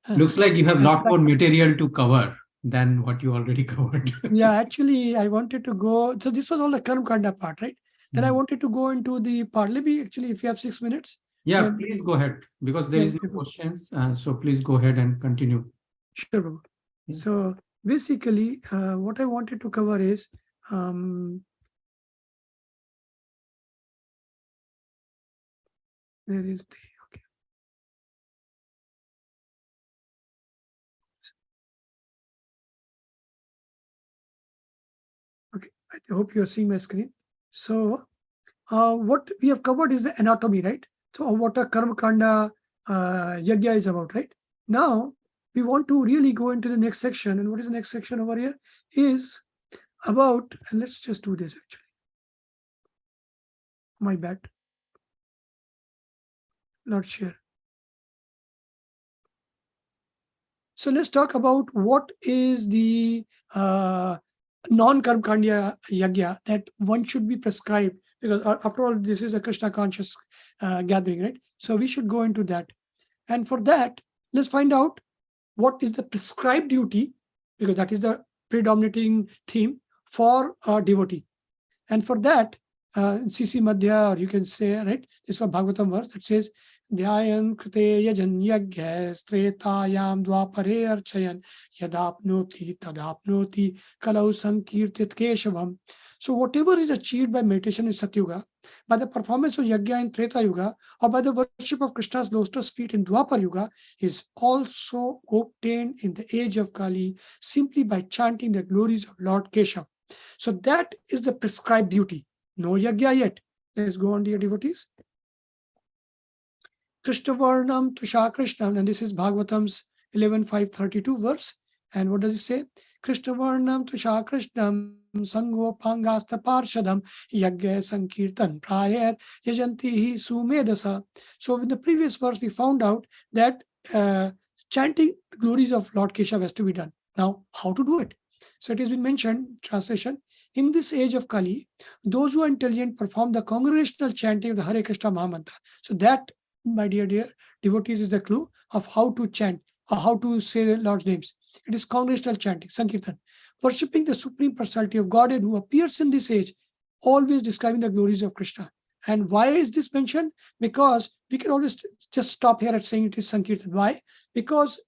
Looks like you have a Yes, lot more material to cover than what you already covered. yeah, actually, I wanted to go. So this was all the Karma Kanda part, right? Then I Mm. wanted to go into the Parlebi. Actually, if you have 6 minutes, Yeah, then please go ahead because there yeah, is no questions. So please go ahead and continue. sure, Prabhu. Yeah. So basically, what I wanted to cover is um, where is the okay. Okay, I hope you are seeing my screen. So what we have covered is the anatomy, right? So what a karma kanda yajna is about, right? Now we want to really go into the next section, and what is the next section over here is about, and let's just do this actually. My bad. Not sure. So let's talk about what is the non-karmkandya yajna that one should be prescribed, because after all, this is a Krishna conscious gathering, right? So we should go into that. And for that, let's find out what is the prescribed duty, because that is the predominating theme for a devotee. And for that, CC Madhya, or you can say, right, this is from Bhagavatam verse that says, Dhyayan krite yajan yagya stretayam dvapare archayan yadapnoti tadapnoti kalau sankirtit keshavam. So whatever is achieved by meditation in Satyuga, by the performance of yagya in Treta Yuga, or by the worship of Krishna's lotus feet in Dwapar Yuga, is also obtained in the age of Kali simply by chanting the glories of Lord Keshav. So that is the prescribed duty. No yagya yet. Let's go on, dear devotees. Krishnavarnam Tusha Krishnam, and this is Bhagavatam's 11.5.32 verse. And what does it say? Krishnavarnam Tusha Krishnam Sango Pangasta Parshadam Yagya Sankirtan Prayer Yajanti Sumedasa. So in the previous verse, we found out that chanting the glories of Lord Keshav has to be done. Now, how to do it? So it has been mentioned, translation, in this age of Kali, those who are intelligent perform the congregational chanting of the Hare Krishna Mahamantra. So that, my dear devotees, is the clue of how to chant or how to say the Lord's names. It is congregational chanting, Sankirtan, worshipping the Supreme Personality of Godhead who appears in this age, always describing the glories of Krishna. And why is this mentioned? Because we can always just stop here at saying it is Sankirtan. Why? Because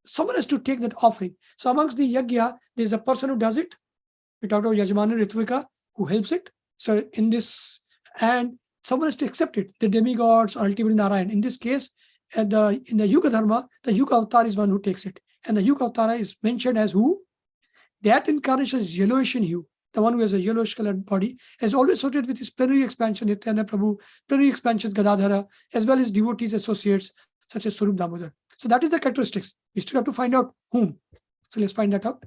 someone has to take that offering. So amongst the yajna, there's a person who does it. We talked about Yajmana Ritvika, who helps it. So in this, and someone has to accept it. The demigods, ultimately Narayan. In this case, in the Yuga Dharma, the Yuga Avatar is one who takes it. And the Yuga Avatar is mentioned as who? That incarnation is yellowish in hue. The one who has a yellowish colored body is always associated with his plenary expansion, Nityananda Prabhu, plenary expansion, Gadadhara, as well as devotees associates such as Swarup Damodar. So that is the characteristics. We still have to find out whom. So let's find that out.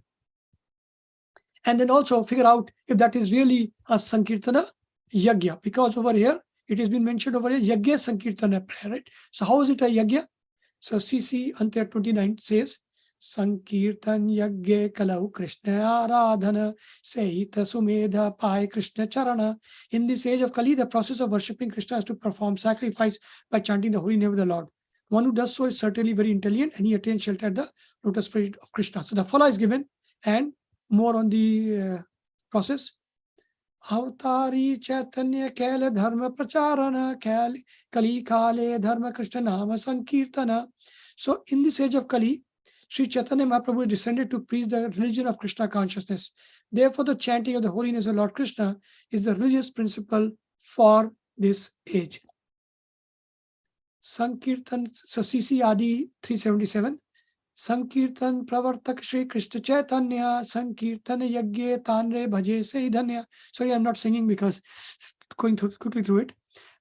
And then also figure out if that is really a Sankirtana Yagya, because over here, it has been mentioned over here, Yagya Sankirtana prayer, right? So how is it a Yagya? So CC Antya 29 says, Sankirtan Yagya Kalau Krishna Aradhana Sehita Sumedha Pai Krishna Charana. In this age of Kali, the process of worshipping Krishna is to perform sacrifice by chanting the holy name of the Lord. One who does so is certainly very intelligent, and he attains shelter at the lotus feet of Krishna. So the phala is given, and more on the process. Avatari Chaitanya Kala Dharma Pracharana Kali Kale Dharma Krishna Nama Sankirtana. So in this age of Kali, Sri Chaitanya Mahaprabhu descended to preach the religion of Krishna consciousness. Therefore, the chanting of the holiness of Lord Krishna is the religious principle for this age. Sankirtan, so CC Adi 377. Sankirtan Pravartak Shri Krishna Chaitanya Sankirtan Yagye Tanre Bhaje Saidhanya. Sorry, I'm not singing because going quickly through it.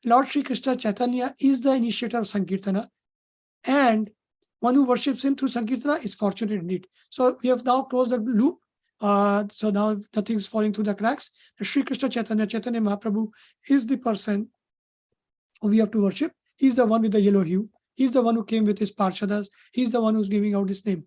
Lord Shri Krishna Chaitanya is the initiator of Sankirtana, and one who worships him through Sankirtana is fortunate indeed. So we have now closed the loop So now nothing's falling through the cracks. Sri Krishna Chaitanya Mahaprabhu is the person who we have to worship. He's the one with the yellow hue. He's the one who came with his parshadas. He's the one who's giving out his name.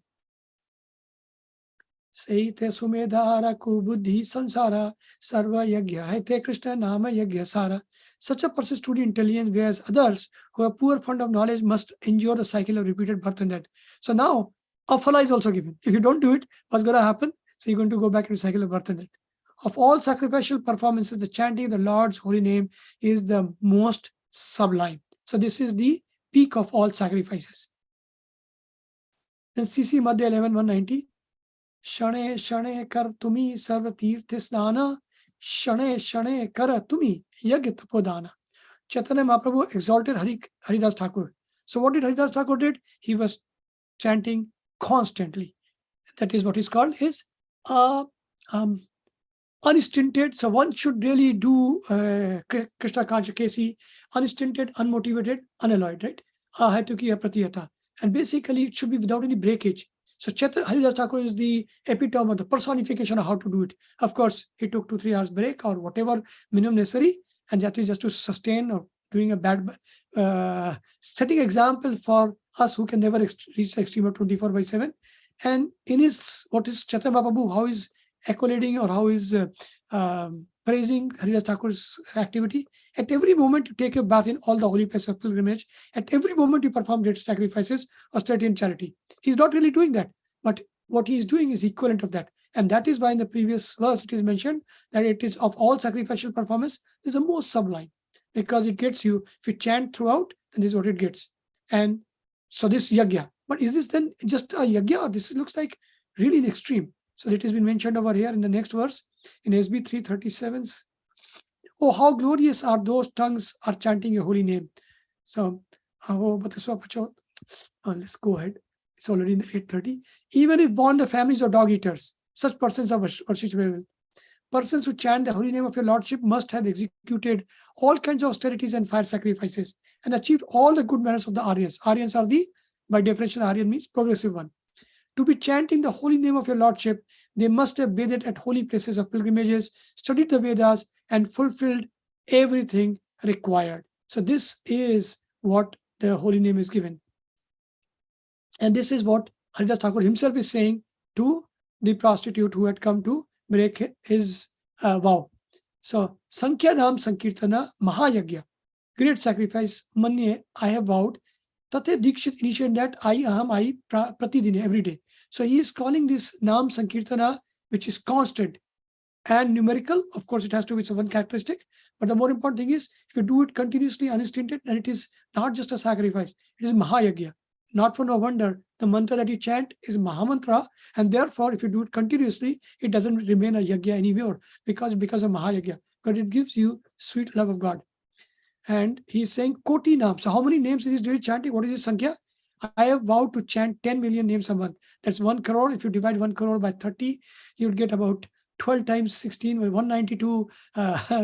Saite sumedhara ku buddhi samsara sarva yagya haite Krishna nama yagya sara. Such a person is truly intelligent, whereas others who have poor fund of knowledge must endure the cycle of repeated birth and death. So now a phala is also given. If you don't do it, what's going to happen? So you're going to go back into the cycle of birth and death. Of all sacrificial performances, the chanting of the Lord's holy name is the most sublime. So this is the peak of all sacrifices. Then CC Madhya 11:190. Shane shane kar tumi sarva tirthe snana, shane shane kar tumi yagya tapodana. Chaitanya Mahaprabhu exalted Haridas Thakur. So what did Haridas Thakur did? He was chanting constantly. That is what is called his unstinted. So one should really do Krishna Kancha Kesi, unstinted, unmotivated, unalloyed, right? Ahatuki apratiyata. And basically it should be without any breakage. So Haridas Thakur is the epitome of the personification of how to do it. Of course, he took 2-3 hours break or whatever minimum necessary, and that is just to sustain or doing a bad, setting example for us who can never reach the extreme of 24/7. And in his, what is Chaitanya Mahaprabhu, how is accolading or how is praising Haridas Thakur's activity? At every moment you take a bath in all the holy places of pilgrimage. At every moment you perform great sacrifices, austerity and charity. He's not really doing that, but what he is doing is equivalent of that. And that is why in the previous verse it is mentioned that it is of all sacrificial performance is the most sublime, because it gets you, if you chant throughout, then this is what it gets. And so this yagya. But is this then just a yagya? This looks like really an extreme. So it has been mentioned over here in the next verse, in SB 337. Oh, how glorious are those tongues are chanting your holy name. So, let's go ahead. It's already in the 8:30. Even if born the families of dog eaters, such persons are worshipable. Persons who chant the holy name of your lordship must have executed all kinds of austerities and fire sacrifices and achieved all the good manners of the Aryans. Aryans are the, by definition, Aryan means progressive one. To be chanting the holy name of your lordship, they must have bathed at holy places of pilgrimages, studied the Vedas, and fulfilled everything required. So this is what the holy name is given. And this is what Haridas Thakur himself is saying to the prostitute who had come to break his vow. So, Sankhya Nam Sankirtana Mahayagya, great sacrifice, Manye, I have vowed. Tate Dikshit initiated that I pratidine, every day. So he is calling this Nam Sankirtana, which is constant and numerical. Of course, it has to be one characteristic. But the more important thing is, if you do it continuously, unstinted, then it is not just a sacrifice. It is Mahayagya. Not for no wonder, the mantra that you chant is Mahamantra. And therefore, if you do it continuously, it doesn't remain a yagya anymore because of Mahayagya. But it gives you sweet love of God. And he's saying Koti Nam. So how many names is he really chanting? What is his Sankhya? I have vowed to chant 10 million names a month. That's 1 crore. If you divide 1 crore by 30, you would get about 12 times 16, 192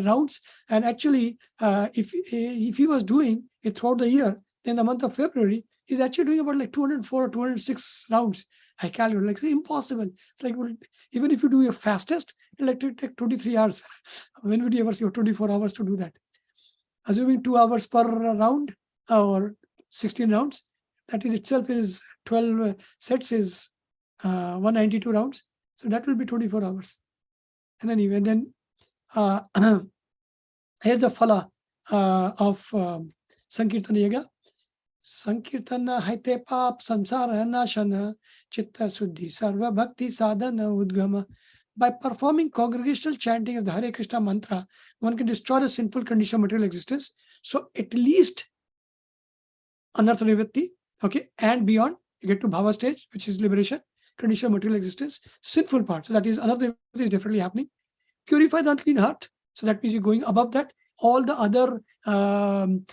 rounds. And actually, if he was doing it throughout the year, then the month of February, he's actually doing about like 204 or 206 rounds. I calculate, like, it's impossible. It's like, well, even if you do your fastest, it'll like take 23 hours. When would you ever see 24 hours to do that? Assuming 2 hours per round or 16 rounds, that is itself is 12 sets is 192 rounds. So that will be 24 hours. And anyway, then here's the phala of Sankirtana Yaga. Sankirtana haite pap samsara nashana chitta suddhi sarva bhakti sadhana udgama. By performing congregational chanting of the Hare Krishna mantra, one can destroy the sinful condition of material existence. So at least anartha nivritti, okay, and beyond, you get to bhava stage, which is liberation, condition of material existence, sinful part. So that is anartha nivritti is definitely happening. Purify the unclean heart. So that means you're going above that. All the other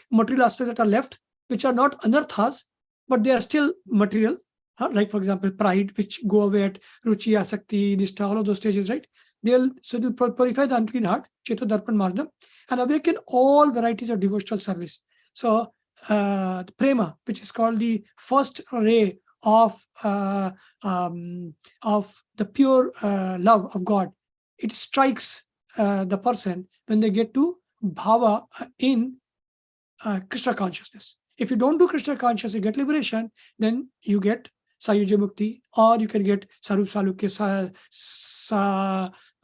material aspects that are left, which are not anarthas, but they are still material. Like, for example, pride, which go away at ruchi, asakti, nishtha, all of those stages, right? They'll purify the unclean heart, cheto darpan margam, and awaken all varieties of devotional service. So the prema, which is called the first ray of the pure love of God, it strikes the person when they get to bhava in Krishna consciousness. If you don't do Krishna consciousness, you get liberation, then you get Sayuja Mukti, or you can get Sarup Salukya,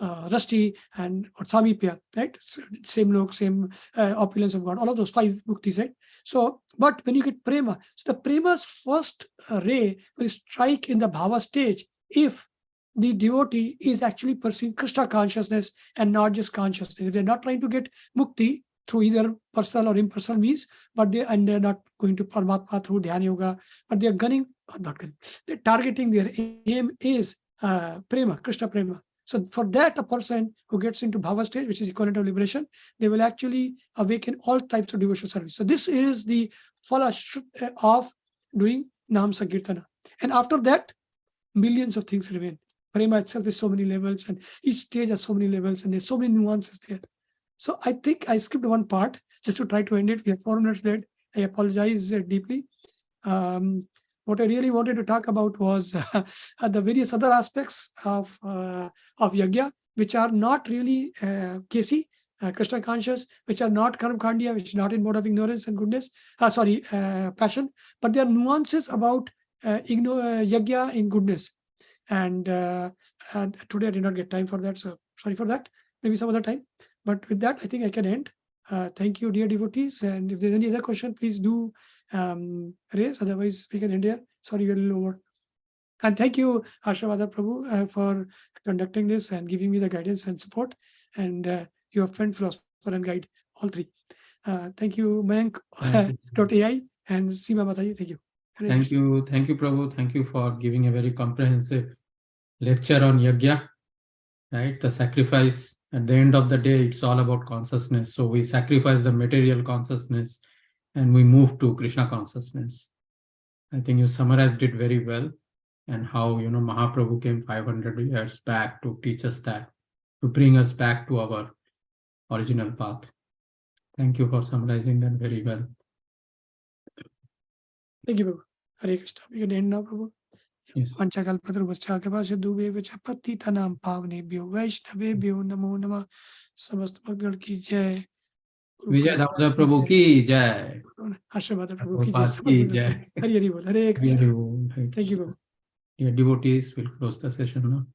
Rasti, and or Samipya, right? Same look, same opulence of God, all of those 5 muktis, right? So, but when you get prema, so the prema's first ray will strike in the bhava stage if the devotee is actually pursuing Krishna consciousness and not just consciousness. If they're not trying to get mukti through either personal or impersonal means, but they're not going to Paramatma through Dhyana Yoga, but they're gunning, not gunning, they're targeting, their aim is prema, Krishna prema. So for that, a person who gets into bhava stage, which is equivalent of liberation, they will actually awaken all types of devotional service. So this is the phala of doing Nam Sankirtana. And after that, millions of things remain. Prema itself is so many levels, and each stage has so many levels, and there's so many nuances there. So I think I skipped one part just to try to end it. We have 4 minutes left. I apologize deeply. What I really wanted to talk about was the various other aspects of Yajna, which are not really Kesi, Krishna conscious, which are not Karam Khandiya, which is not in mode of ignorance and goodness, passion, but there are nuances about Yajna in goodness. And today I did not get time for that, so sorry for that. Maybe some other time. But with that, I think I can end. Thank you, dear devotees. And if there's any other question, please do raise. Otherwise, we can end here. Sorry, we're a little over. And thank you, Ashravada Prabhu, for conducting this and giving me the guidance and support. And your friend, philosopher, and guide, all 3. Thank you, Mayank.ai and Seema Mataji. Thank you. Thank you, Prabhu. Thank you for giving a very comprehensive lecture on Yajna, right? The sacrifice. At the end of the day, it's all about consciousness. So we sacrifice the material consciousness and we move to Krishna consciousness. I think you summarized it very well, and how, Mahaprabhu came 500 years back to teach us that, to bring us back to our original path. Thank you for summarizing that very well. Thank you, Prabhu. Hare Krishna. We can end now, Prabhu. Yes. पतितनां पावनेभ्यो वैष्णवेभ्यो नमो नमः. समस्त भक्तगण की जय. विजय दामोदर प्रभु की जय. आशीर्वाद प्रभु की जय. की जय. हरि हरि बोल. हरे Krishna. Thank you, Prabhu. Dear devotees, we'll close the session now.